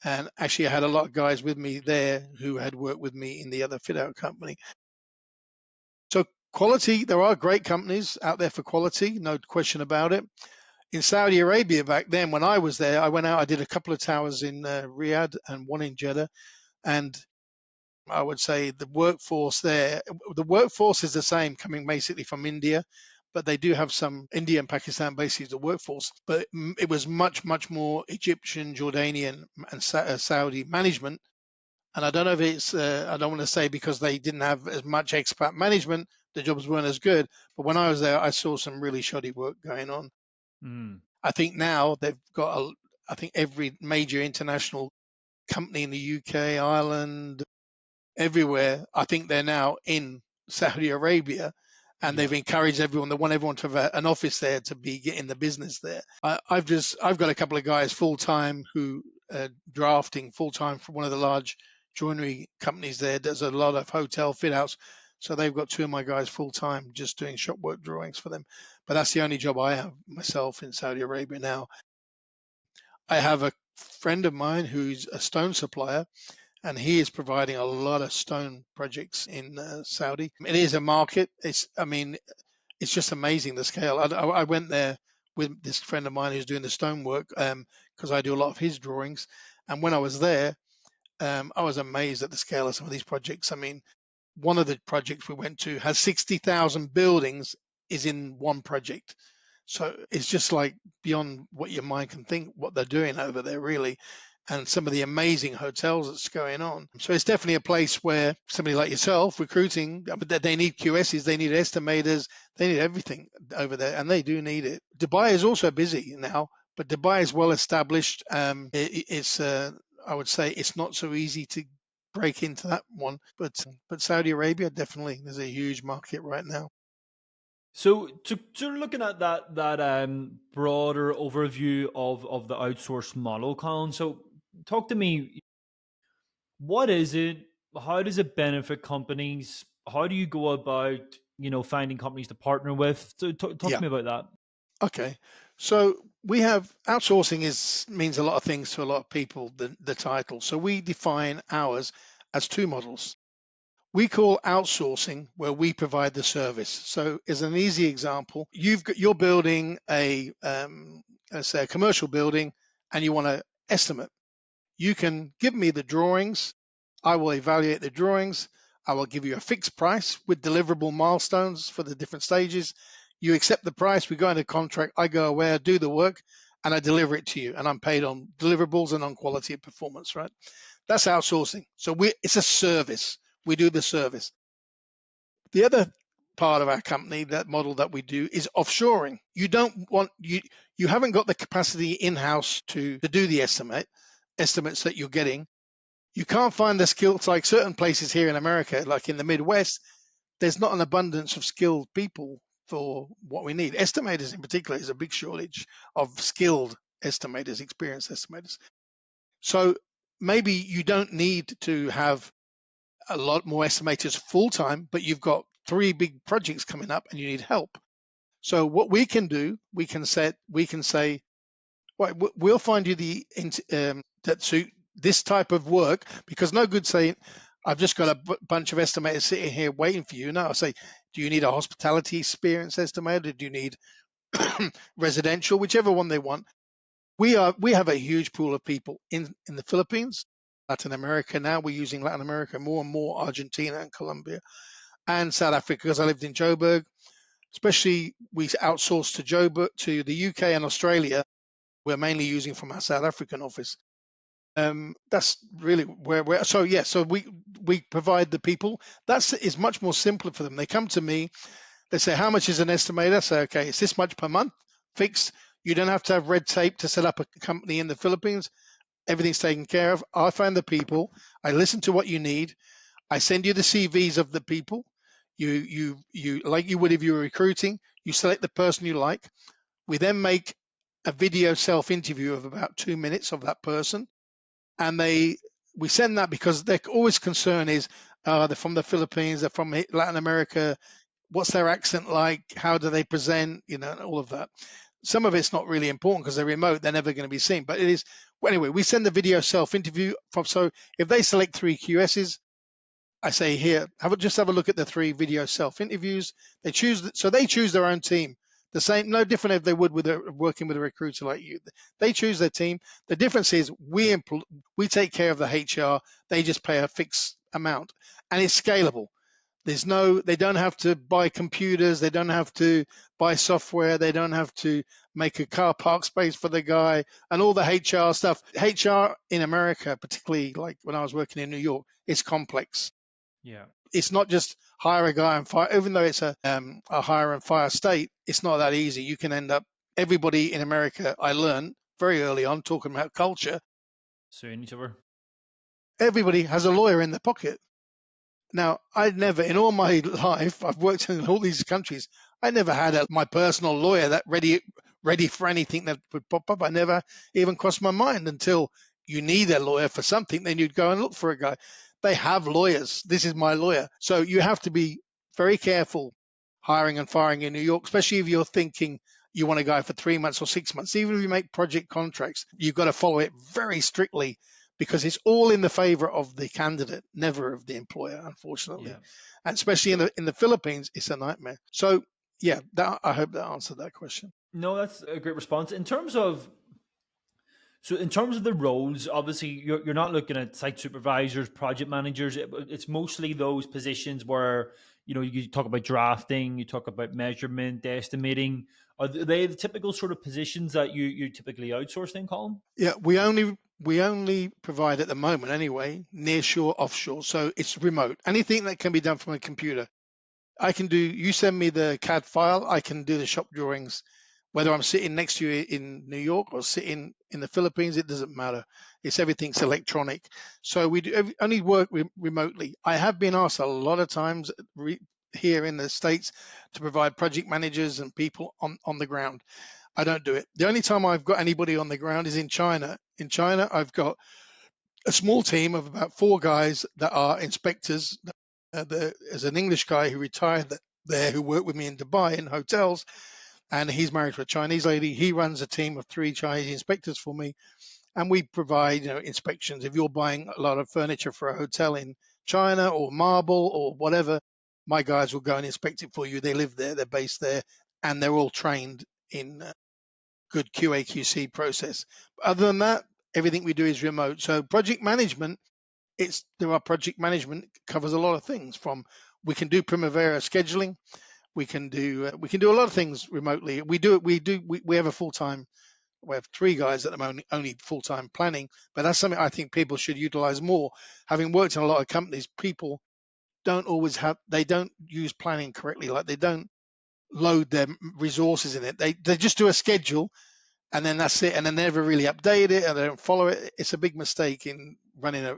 And actually, I had a lot of guys with me there who had worked with me in the other fit out company. So, quality, there are great companies out there for quality, no question about it. In Saudi Arabia back then, when I was there, I went out, I did a couple of towers in Riyadh and one in Jeddah. And I would say the workforce there, the workforce is the same, coming basically from India, but they do have some India and Pakistan basically the workforce. But it was much, much more Egyptian, Jordanian, and Saudi management. And I don't know if it's, I don't want to say because they didn't have as much expat management, the jobs weren't as good. But when I was there, I saw some really shoddy work going on. Mm. I think now they've got, I think every major international company in the UK, Ireland, everywhere, I think they're now in Saudi Arabia, and Yeah. they've encouraged everyone. They want everyone to have an office there to be getting the business there. I've got a couple of guys full time who drafting full time for one of the large joinery companies there. Does a lot of hotel fit outs. So they've got two of my guys full time just doing shop work drawings for them. But that's the only job I have myself in Saudi Arabia now. I have a friend of mine who's a stone supplier, and he is providing a lot of stone projects in Saudi. It is a market. I mean, it's just amazing the scale. I went there with this friend of mine who's doing the stone work because I do a lot of his drawings. And when I was there, I was amazed at the scale of some of these projects. I mean, one of the projects we went to has 60,000 buildings is in one project. So it's just like beyond what your mind can think what they're doing over there, really. And some of the amazing hotels that's going on. So it's definitely a place where somebody like yourself recruiting, but they need QSs, they need estimators, they need everything over there, and they do need it. Dubai is also busy now, but Dubai is well established. It's I would say it's not so easy to break into that one, but Saudi Arabia definitely there's a huge market right now. So to looking at that broader overview of the outsourced model, Colin. So talk to me. What is it? How does it benefit companies? How do you go about finding companies to partner with? So talk Yeah. to me about that. Okay. So we have outsourcing is means a lot of things to a lot of people, the title. So we define ours as two models. We call outsourcing where we provide the service. So as an easy example, you're building let's say a commercial building and you want to estimate. You can give me the drawings. I will evaluate the drawings. I will give you a fixed price with deliverable milestones for the different stages. You accept the price. We go into contract. I go away, I do the work, and I deliver it to you. And I'm paid on deliverables and on quality of performance, right? That's outsourcing. So it's a service. We do the service. The other part of our company, that model that we do, is offshoring. You haven't got the capacity in-house to do the estimates that you're getting. You can't find the skills like certain places here in America, like in the Midwest, there's not an abundance of skilled people for what we need. Estimators in particular is a big shortage of skilled estimators, experienced estimators. So maybe you don't need to have a lot more estimators full time, but you've got three big projects coming up and you need help. So what we can do, we can say, right, we'll find you that suit this type of work, because no good saying, I've just got a bunch of estimators sitting here waiting for you. No, I say, do you need a hospitality experience estimator? Do you need residential? Whichever one they want. We have a huge pool of people in the Philippines, Latin America. Now we're using Latin America more and more, Argentina and Colombia, and South Africa, because I lived in Joburg. Especially we outsource to Joburg, to the UK and Australia. We're mainly using from our South African office. That's really where we're. So yeah, so we provide the people. That's is much more simpler for them. They come to me. They say, how much is an estimator? I say, okay, it's this much per month, fixed. You don't have to have red tape to set up a company in the Philippines. Everything's taken care of. I find the people. I listen to what you need. I send you the CVs of the people. You like you would if you were recruiting. You select the person you like. We then make a video self interview of about 2 minutes of that person, and we send that because their always concern is, They're from the Philippines, they're from Latin America. What's their accent like? How do they present? And all of that. Some of it's not really important because they're remote; they're never going to be seen. But it is. Well, anyway, we send the video self-interview from. So if they select 3 QSs, I say here, just have a look at the 3 video self-interviews. They choose their own team. The same, no different if they would working with a recruiter like you. They choose their team. The difference is we take care of the HR. They just pay a fixed amount, and it's scalable. They don't have to buy computers. They don't have to buy software. They don't have to make a car park space for the guy and all the HR stuff. HR in America, particularly like when I was working in New York, is complex. Yeah. It's not just hire a guy and fire, even though it's a hire and fire state, it's not that easy. You can end up, everybody in America, I learned very early on talking about culture, Suing each other. everybody has a lawyer in their pocket. Now, I'd never, in all my life, I've worked in all these countries, I never had my personal lawyer that ready for anything that would pop up. I never even crossed my mind until you need a lawyer for something, then you'd go and look for a guy. They have lawyers. This is my lawyer. So you have to be very careful hiring and firing in New York, especially if you're thinking you want a guy for 3 months or 6 months. Even if you make project contracts, you've got to follow it very strictly because it's all in the favor of the candidate, never of the employer, unfortunately. Yeah. And especially in the Philippines, it's a nightmare. So yeah, I hope that answered that question. No, that's a great response. In terms of the roles, obviously you're not looking at site supervisors, project managers. It's mostly those positions where you talk about drafting, you talk about measurement, estimating. Are they the typical sort of positions that you typically outsource then, Colin? Yeah, we only provide at the moment anyway, nearshore, offshore. So it's remote. Anything that can be done from a computer. I can do, you send me the CAD file, I can do the shop drawings. Whether I'm sitting next to you in New York or sitting in the Philippines, it doesn't matter. Everything's electronic. So we do only work remotely. I have been asked a lot of times here in the States to provide project managers and people on the ground. I don't do it. The only time I've got anybody on the ground is in China. In China, I've got a small team of about 4 guys that are inspectors. There's an English guy who retired there who worked with me in Dubai in hotels, and he's married to a Chinese lady. He runs a team of 3 Chinese inspectors for me, and we provide inspections. If you're buying a lot of furniture for a hotel in China or marble or whatever, my guys will go and inspect it for you. They live there, they're based there, and they're all trained in good QA/QC process. But other than that, everything we do is remote. So project management, project management covers a lot of things. From we can do Primavera scheduling, we can do a lot of things remotely. We have a full time. We have 3 guys at the moment, only full time planning, but that's something I think people should utilize more. Having worked in a lot of companies, people they don't use planning correctly. Like they don't load their resources in it. They just do a schedule and then that's it, and then they never really update it and they don't follow it. It's a big mistake in running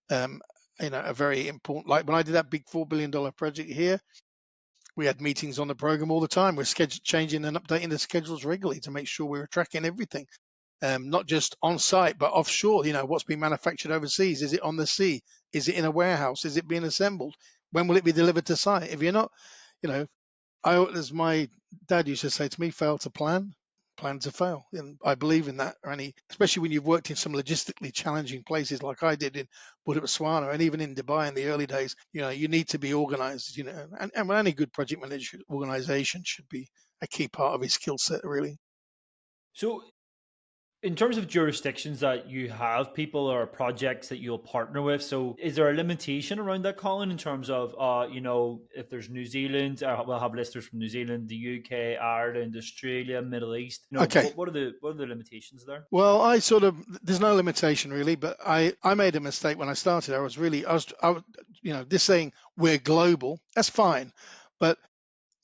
um, a very important. Like when I did that big $4 billion project here, we had meetings on the program all the time. We're changing and updating the schedules regularly to make sure we're tracking everything, not just on site but offshore. What's being manufactured overseas? Is it on the sea? Is it in a warehouse? Is it being assembled? When will it be delivered to site? If you're not, you know, as my dad used to say to me, fail to plan to fail. And I believe in that, Randy, especially when you've worked in some logistically challenging places like I did in Botswana and even in Dubai in the early days. You need to be organized, and any good project manager organization should be a key part of his skill set, really. So in terms of jurisdictions that you have people or projects that you'll partner with, so is there a limitation around that, Colin, in terms of, if there's New Zealand, we'll have listeners from New Zealand, the UK, Ireland, Australia, Middle East. Okay. What are the limitations there? Well, there's no limitation really, but I made a mistake when I started. This saying we're global, that's fine. But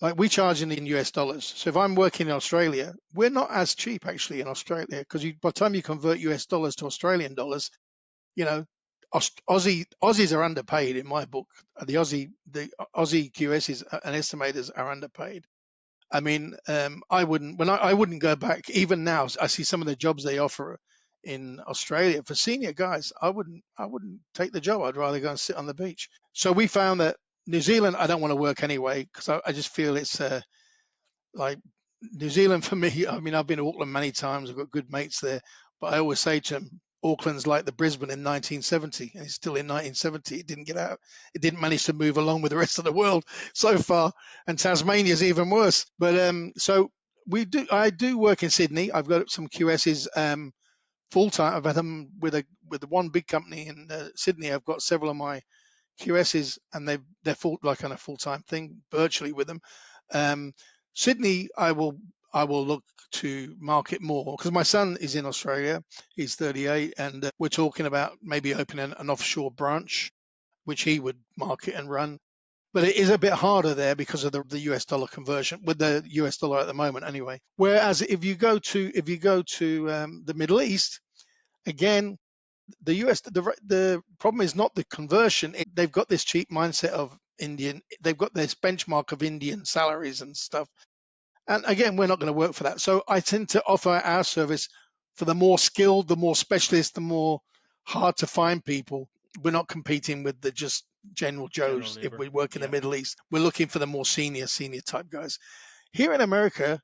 like we charge in US dollars. So if I'm working in Australia, we're not as cheap actually in Australia because by the time you convert US dollars to Australian dollars, you know, Aussies are underpaid in my book. The Aussie QSs and estimators are underpaid. I mean, I wouldn't go back. Even now, I see some of the jobs they offer in Australia for senior guys, I wouldn't take the job. I'd rather go and sit on the beach. So we found that New Zealand, I don't want to work anyway because I just feel it's like New Zealand for me. I mean, I've been to Auckland many times. I've got good mates there, but I always say to them, Auckland's like the Brisbane in 1970, and it's still in 1970. It didn't get out. It didn't manage to move along with the rest of the world so far, and Tasmania's even worse. But so I do work in Sydney. I've got some QSs full time. I've had them with one big company in Sydney. I've got several of my QSs, and they're like on a full time thing virtually with them. Sydney, I will look to market more because my son is in Australia. He's 38, and we're talking about maybe opening an offshore branch, which he would market and run. But it is a bit harder there because of the US dollar conversion with the US dollar at the moment, anyway. Whereas if you go to the Middle East, again, the US, the problem is not the conversion. They've got this cheap mindset of Indian. They've got this benchmark of Indian salaries and stuff. And again, we're not going to work for that. So I tend to offer our service for the more skilled, the more specialist, the more hard to find people. We're not competing with the just general Joes if we work in the Middle East. We're looking for the more senior type guys. Here in America,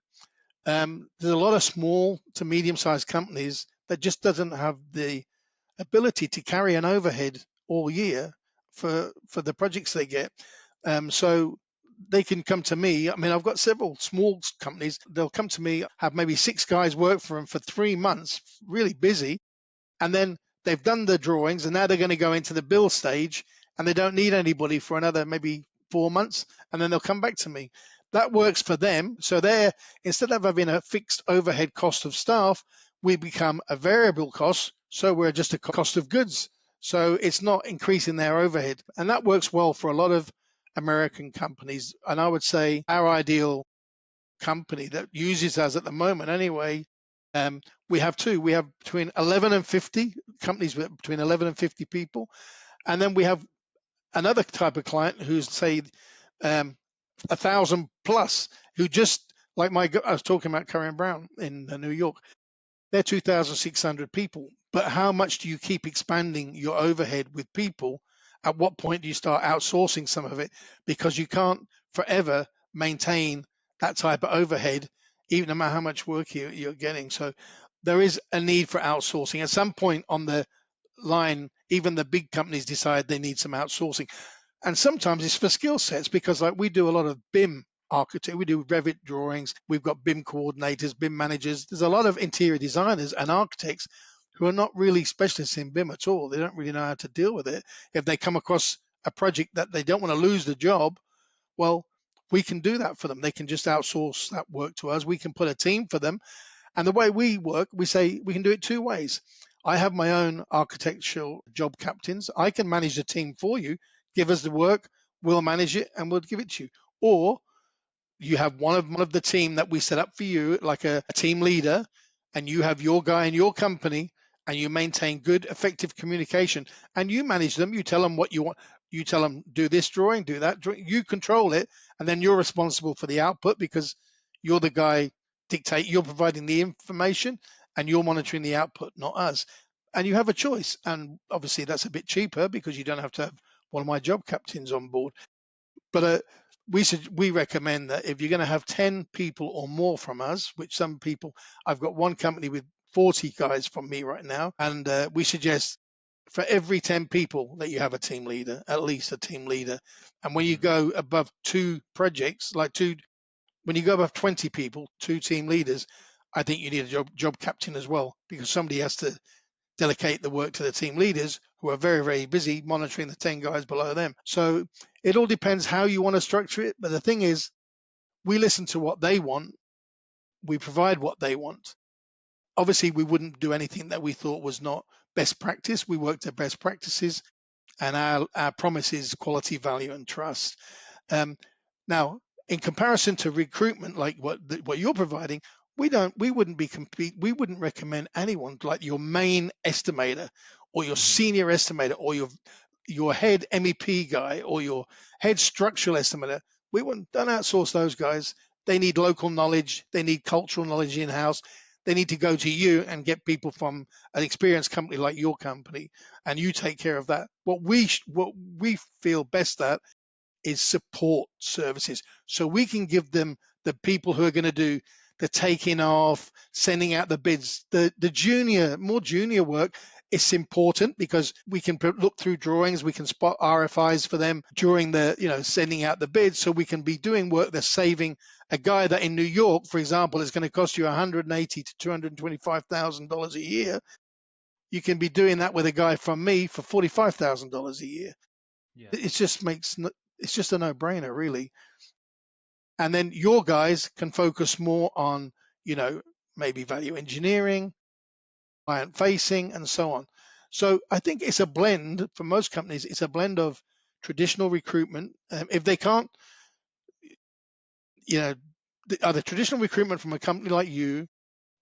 there's a lot of small to medium-sized companies that just doesn't have the ability to carry an overhead all year for the projects they get. So they can come to me. I mean, I've got several small companies. They'll come to me, have maybe 6 guys work for them for 3 months, really busy, and then they've done the drawings, and now they're going to go into the build stage, and they don't need anybody for another maybe 4 months, and then they'll come back to me. That works for them. So they're, instead of having a fixed overhead cost of staff, we become a variable cost. So we're just a cost of goods. So it's not increasing their overhead. And that works well for a lot of American companies. And I would say our ideal company that uses us at the moment anyway, we have two. We have between 11 and 50 companies with between 11 and 50 people. And then we have another type of client who's, say, 1,000 plus, who just like I was talking about Curry & Brown in New York. They're 2,600 people. But how much do you keep expanding your overhead with people? At what point do you start outsourcing some of it? Because you can't forever maintain that type of overhead, even no matter how much work you're getting. So there is a need for outsourcing. At some point on the line, even the big companies decide they need some outsourcing. And sometimes it's for skill sets because like we do a lot of BIM architect, we do Revit drawings, we've got BIM coordinators, BIM managers. There's a lot of interior designers and architects who are not really specialists in BIM at all. They don't really know how to deal with it. If they come across a project that they don't want to lose the job, well, we can do that for them. They can just outsource that work to us. We can put a team for them. And the way we work, we say we can do it 2 ways. I have my own architectural job captains. I can manage the team for you. Give us the work, we'll manage it, and we'll give it to you. Or you have one of the team that we set up for you, like a team leader, and you have your guy in your company, and you maintain good, effective communication, and you manage them. You tell them what you want. You tell them, do this drawing, do that drawing. You control it, and then you're responsible for the output because you're the guy you're providing the information, and you're monitoring the output, not us. And you have a choice. And obviously that's a bit cheaper because you don't have to have one of my job captains on board. But we recommend that if you're going to have 10 people or more from us, which some people, I've got one company with 40 guys from me right now, and we suggest for every 10 people that you have a team leader, at least a team leader. And when you go above 2 projects, when you go above 20 people, 2 team leaders, I think you need a job captain as well, because somebody has to delegate the work to the team leaders who are very, very busy monitoring the 10 guys below them. So it all depends how you want to structure it. But the thing is, we listen to what they want. We provide what they want. Obviously, we wouldn't do anything that we thought was not best practice. We work to best practices, and our promise is quality, value, and trust. Now, in comparison to recruitment, like what you're providing, we wouldn't recommend anyone like your main estimator or your senior estimator or your head MEP guy or your head structural estimator. Don't outsource those guys. They need local knowledge. They need cultural knowledge in-house. They need to go to you and get people from an experienced company like your company, and you take care of that. What we feel best at is support services. So we can give them the people who are going to do the taking off, sending out the bids, the more junior work. It's important because we can look through drawings, we can spot RFIs for them during the, sending out the bids. So we can be doing work that's saving a guy that in New York, for example, is going to cost you $180,000 to $225,000 a year. You can be doing that with a guy from me for $45,000 a year. Yeah. It's just a no-brainer, really. And then your guys can focus more on, maybe value engineering, client facing, and so on. So I think it's a blend for most companies. It's a blend of traditional recruitment. If they can't, either traditional recruitment from a company like you,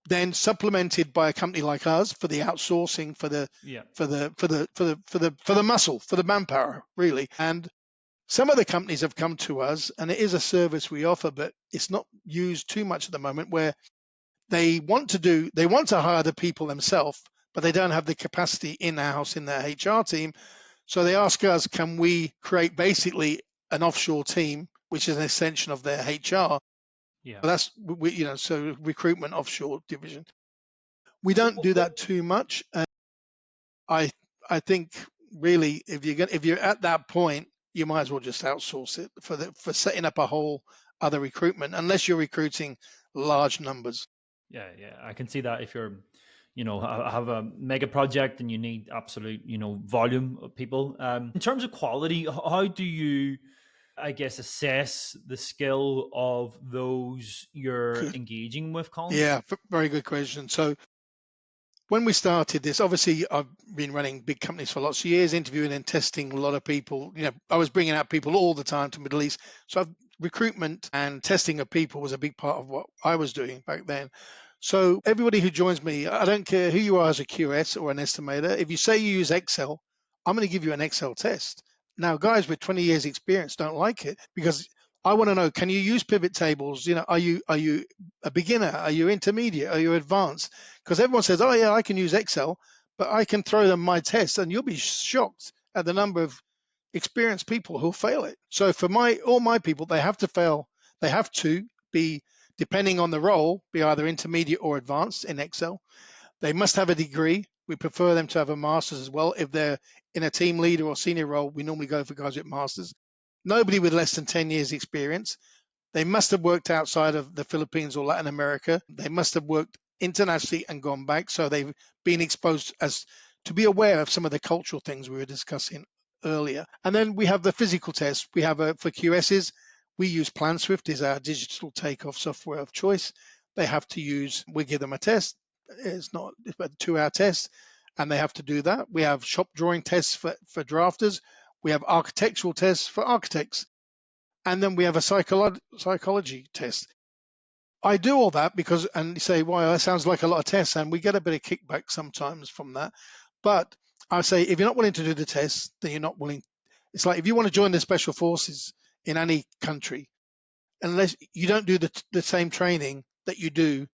then supplemented by a company like us for the outsourcing, for the Yeah. for the muscle, for the manpower, really. And some of the companies have come to us, and it is a service we offer, but it's not used too much at the moment, where they want to hire the people themselves, but they don't have the capacity in-house in their HR team. So they ask us, can we create basically an offshore team, which is an extension of their HR? Yeah. But so recruitment offshore division. We So don't do that too much. I I think really if you're at that point, you might as well just outsource it for setting up a whole other recruitment, unless you're recruiting large numbers. Yeah, I can see that if you're, have a mega project and you need absolute, volume of people. In terms of quality, how do you, I guess, assess the skill of those you're Good. engaging with, Colin? Yeah, very good question. So when we started this, obviously I've been running big companies for lots of years, interviewing and testing a lot of people. I was bringing out people all the time to Middle East. So recruitment and testing of people was a big part of what I was doing back then. So everybody who joins me, I don't care who you are as a QS or an estimator, if you say you use Excel, I'm going to give you an Excel test. Now, guys with 20 years experience don't like it because I want to know, can you use pivot tables? Are you a beginner? Are you intermediate? Are you advanced? Because everyone says, oh yeah, I can use Excel, but I can throw them my test and you'll be shocked at the number of experienced people who'll fail it. So for all my people, they have to fail. They have to be, depending on the role, be either intermediate or advanced in Excel. They must have a degree. We prefer them to have a master's as well. If they're in a team leader or senior role, we normally go for guys with masters. Nobody with less than 10 years experience. They must have worked outside of the Philippines or Latin America. They must have worked internationally and gone back. So they've been exposed as to be aware of some of the cultural things we were discussing earlier. And then we have the physical test. We have for QSs, we use PlanSwift is our digital takeoff software of choice. We give them a test. It's not a 2-hour test, and they have to do that. We have shop drawing tests for drafters. We have architectural tests for architects. And then we have a psychology test. I do all that because, and you say, well, that sounds like a lot of tests, and we get a bit of kickback sometimes from that. But I say, if you're not willing to do the tests, then you're not willing. It's like if you want to join the special forces in any country, unless you don't do the same training that you do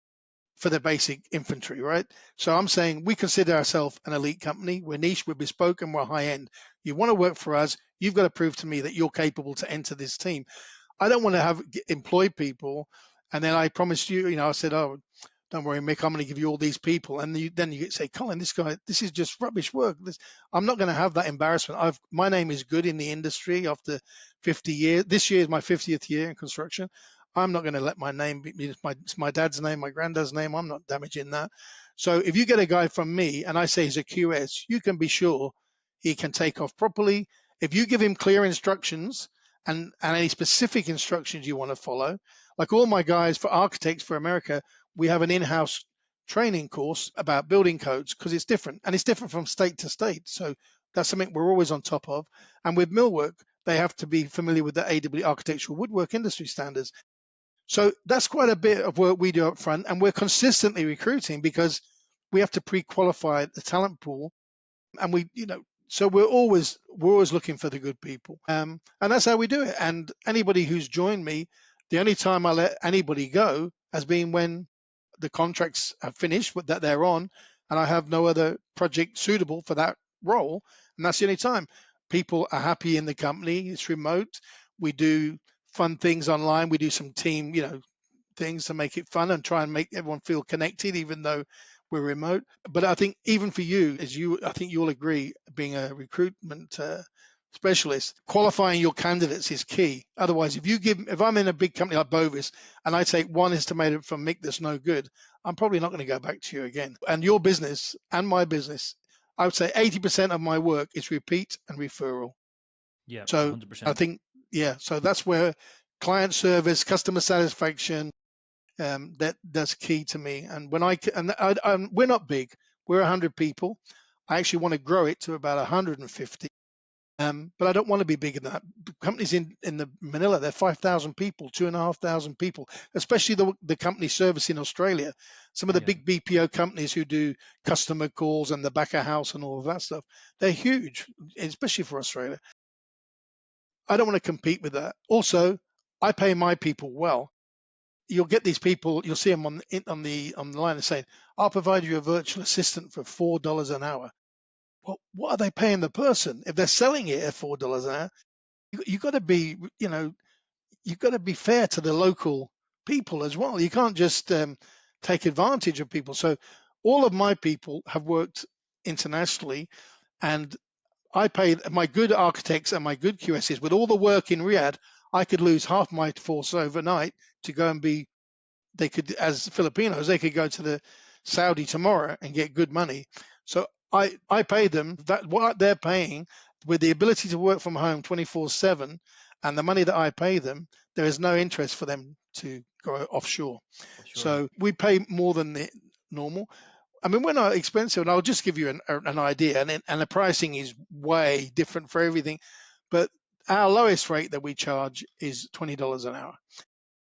for the basic infantry, right? So I'm saying we consider ourselves an elite company. We're niche, we're bespoke, and we're high end. You want to work for us, you've got to prove to me that you're capable to enter this team. I don't want to employ people, and then I promised you, I said, oh, don't worry, Mick, I'm going to give you all these people, and then you say, Colin, this is just rubbish work. I'm not going to have that embarrassment. My name is good in the industry after 50 years. This year is my 50th year in construction. I'm not going to let my name be it's my dad's name, my granddad's name. I'm not damaging that. So if you get a guy from me and I say he's a QS, you can be sure he can take off properly. If you give him clear instructions and any specific instructions you want to follow, like all my guys for architects for America, we have an in-house training course about building codes because it's different, and it's different from state to state. So that's something we're always on top of. And with millwork, they have to be familiar with the AW architectural woodwork industry standards. So that's quite a bit of work we do up front, and we're consistently recruiting because we have to pre-qualify the talent pool, and so we're always looking for the good people, and that's how we do it. And anybody who's joined me, the only time I let anybody go has been when the contracts have finished that they're on, and I have no other project suitable for that role, and that's the only time. People are happy in the company. It's remote. We do fun things online. We do some team, things to make it fun and try and make everyone feel connected, even though we're remote. But I think even for you, I think you'll agree, being a recruitment specialist, qualifying your candidates is key. Otherwise, if I'm in a big company like Bovis and I take one estimated from Mick that's no good, I'm probably not going to go back to you again. And your business and my business, I would say 80% of my work is repeat and referral. Yeah, So I 100%. think, so that's where client service, customer satisfaction, that's key to me. And we're not big, we're 100 people. I actually want to grow it to about 150. But I don't want to be bigger than that. Companies in the Manila, they're 5,000 people, 2,500 people, especially the company service in Australia. Some of the Yeah. big BPO companies who do customer calls and the back of house and all of that stuff, they're huge, especially for Australia. I don't want to compete with that. Also, I pay my people well. You'll get these people, you'll see them on the line and saying, "I'll provide you a virtual assistant for $4 an hour." Well, what are they paying the person? If they're selling it at $4 an hour, you got to be, you've got to be fair to the local people as well. You can't just take advantage of people. So all of my people have worked internationally, and I paid my good architects and my good QSs with all the work in Riyadh. I could lose half my force overnight to go and be. They could, as Filipinos, they could go to the Saudi tomorrow and get good money. So I pay them that what they're paying with the ability to work from home 24/7, and the money that I pay them, there is no interest for them to go offshore. For sure. So we pay more than the normal. I mean, we're not expensive, and I'll just give you an idea, and the pricing is way different for everything. But our lowest rate that we charge is $20 an hour.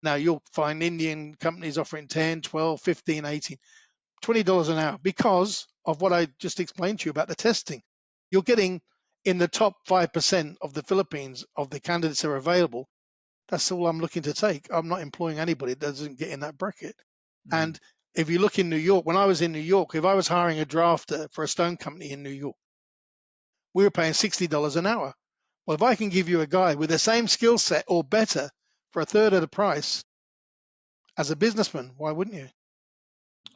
Now you'll find Indian companies offering 10, 12, 15, 18, $20 an hour because of what I just explained to you about the testing. You're getting in the top 5% of the Philippines of the candidates that are available. That's all I'm looking to take. I'm not employing anybody that doesn't get in that bracket. Mm. And if you look in New York, when I was in New York, if I was hiring a drafter for a stone company in New York, we were paying $60 an hour. Well, if I can give you a guy with the same skill set or better for a third of the price, as a businessman, why wouldn't you?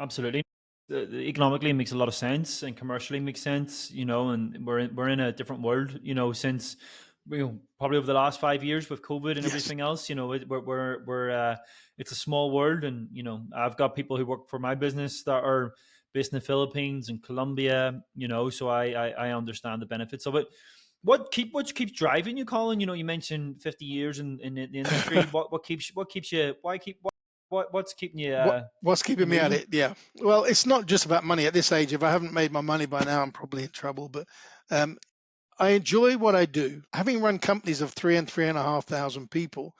Absolutely. Economically, it makes a lot of sense, and commercially makes sense. And we're in a different world. Since probably over the last 5 years with COVID and Yes. everything else. We're it's a small world, and I've got people who work for my business that are based in the Philippines and Colombia. So I understand the benefits of it. What keeps driving you, Colin? You mentioned 50 years in the industry. What keeps you? What's keeping you What's keeping me at moving? it? Yeah. Well, it's not just about money at this age. If I haven't made my money by now, I'm probably in trouble. But um, I enjoy what I do. Having run companies of 3,500 people,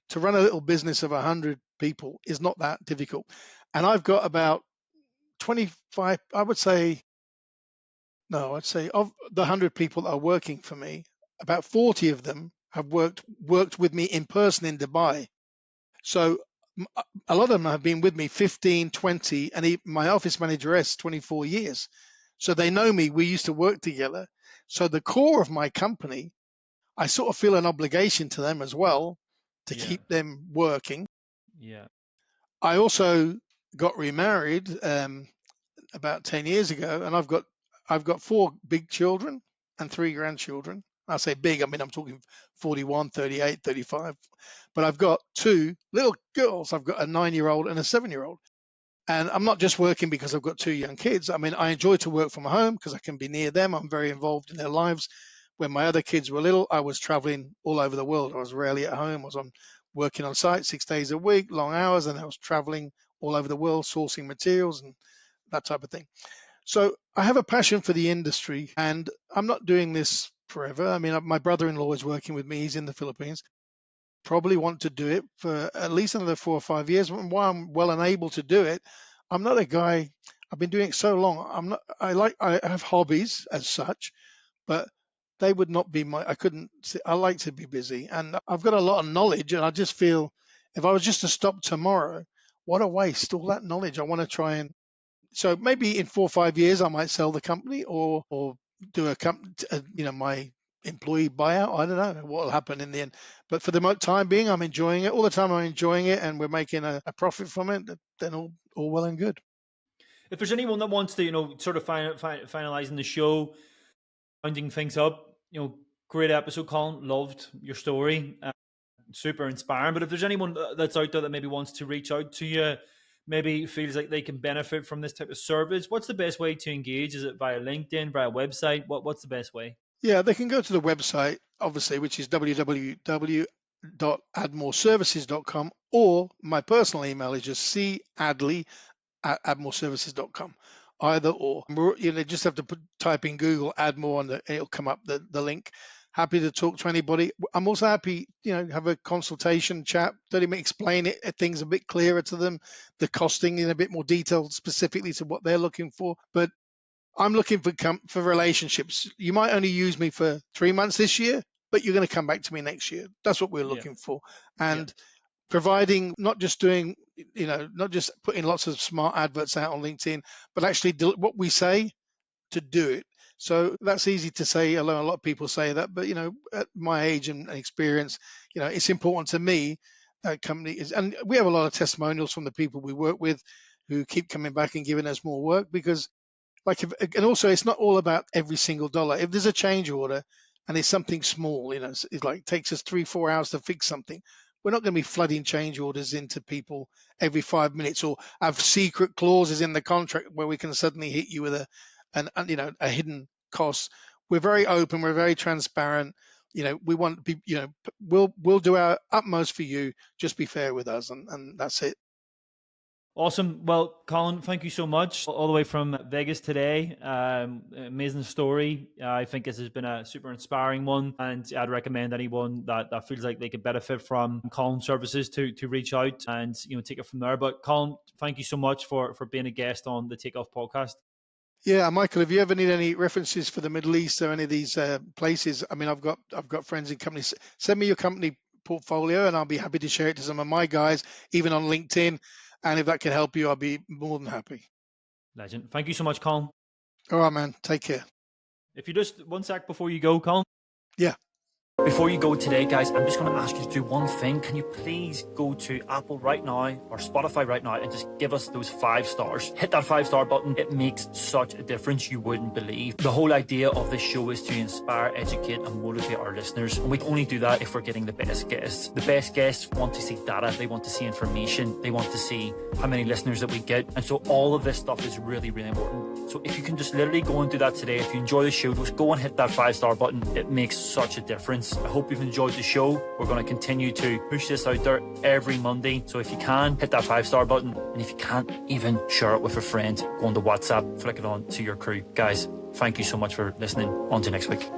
to run a little business of 100 people is not that difficult. And I've got about 25, I would say, no, I'd say of the 100 people that are working for me, about 40 of them have worked with me in person in Dubai. So a lot of them have been with me 15, 20, and my office manager has 24 years. So they know me. We used to work together. So the core of my company, I sort of feel an obligation to them as well to Yeah, keep them working. yeah, I also got remarried about 10 years ago, and I've got 4 big children and 3 grandchildren. I say big, I mean I'm talking 41, 38, 35. But I've got 2 little girls. I've got a 9-year-old and a 7-year-old. And I'm not just working because I've got 2 young kids. I mean, I enjoy to work from home because I can be near them. I'm very involved in their lives. When my other kids were little, I was traveling all over the world. I was rarely at home. I was on working on site 6 days a week, long hours, and I was traveling all over the world, sourcing materials and that type of thing. So I have a passion for the industry, and I'm not doing this forever. I mean, my brother-in-law is working with me. He's in the Philippines. Probably want to do it for at least another 4 or 5 years. And while I'm well and able to do it, I'm not a guy. I've been doing it so long. I'm not. I have hobbies as such, but they would not be my. I couldn't. I like to be busy, and I've got a lot of knowledge, and I just feel if I was just to stop tomorrow, what a waste, all that knowledge. I want to try and, so maybe in 4 or 5 years, I might sell the company or do a company, my employee buyout. I don't know what will happen in the end. But for the time being, I'm enjoying it. All the time I'm enjoying it and we're making a profit from it, then all well and good. If there's anyone that wants to, sort of finalizing the show, rounding things up, great episode, Colin. Loved your story. Super inspiring. But if there's anyone that's out there that maybe wants to reach out to you, maybe feels like they can benefit from this type of service, what's the best way to engage? Is it via LinkedIn, via website? What's the best way? Yeah, they can go to the website, obviously, which is www.addmoreservices.com, or my personal email is just caddley@addmoreservices.com. Either or. Just have to type in Google Admore and it'll come up the link. Happy to talk to anybody. I'm also happy, have a consultation chat, let me explain things a bit clearer to them, the costing in a bit more detail, specifically to what they're looking for. But I'm looking for relationships. You might only use me for 3 months this year, but you're going to come back to me next year. That's what we're looking for. And providing, not just putting lots of smart adverts out on LinkedIn, but actually what we say to do it. So that's easy to say. A lot of people say that, but at my age and experience, it's important to me. Company is, and we have a lot of testimonials from the people we work with who keep coming back and giving us more work because. And also it's not all about every single dollar. If there's a change order and it's something small, it's like it takes us 3-4 hours to fix something. We're not going to be flooding change orders into people every 5 minutes or have secret clauses in the contract where we can suddenly hit you with a hidden cost. We're very open. We're very transparent. We want to be, we'll do our utmost for you. Just be fair with us, and that's it. Awesome. Well, Colin, thank you so much. All the way from Vegas today. Amazing story. I think this has been a super inspiring one, and I'd recommend anyone that feels like they could benefit from Colin services to reach out and take it from there. But Colin, thank you so much for being a guest on the Takeoff podcast. Yeah, Michael, if you ever need any references for the Middle East or any of these places, I mean, I've got friends in companies. Send me your company portfolio, and I'll be happy to share it to some of my guys, even on LinkedIn. And if that can help you, I'll be more than happy. Legend. Thank you so much, Colin. All right, man. Take care. If you just 1 sec before you go, Colin. Yeah. Before you go today, guys, I'm just going to ask you to do one thing. Can you please go to Apple right now or Spotify right now and just give us those 5 stars? Hit that 5-star button. It makes such a difference you wouldn't believe. The whole idea of this show is to inspire, educate, and motivate our listeners. And we can only do that if we're getting the best guests. The best guests want to see data. They want to see information. They want to see how many listeners that we get. And so all of this stuff is really, really important. So if you can just literally go and do that today, if you enjoy the show, just go and hit that 5-star button. It makes such a difference. I hope you've enjoyed the show. We're going to continue to push this out there every Monday. So if you can, hit that 5-star button. And if you can't, even share it with a friend. Go on to WhatsApp, flick it on to your crew. Guys, thank you so much for listening. On to next week.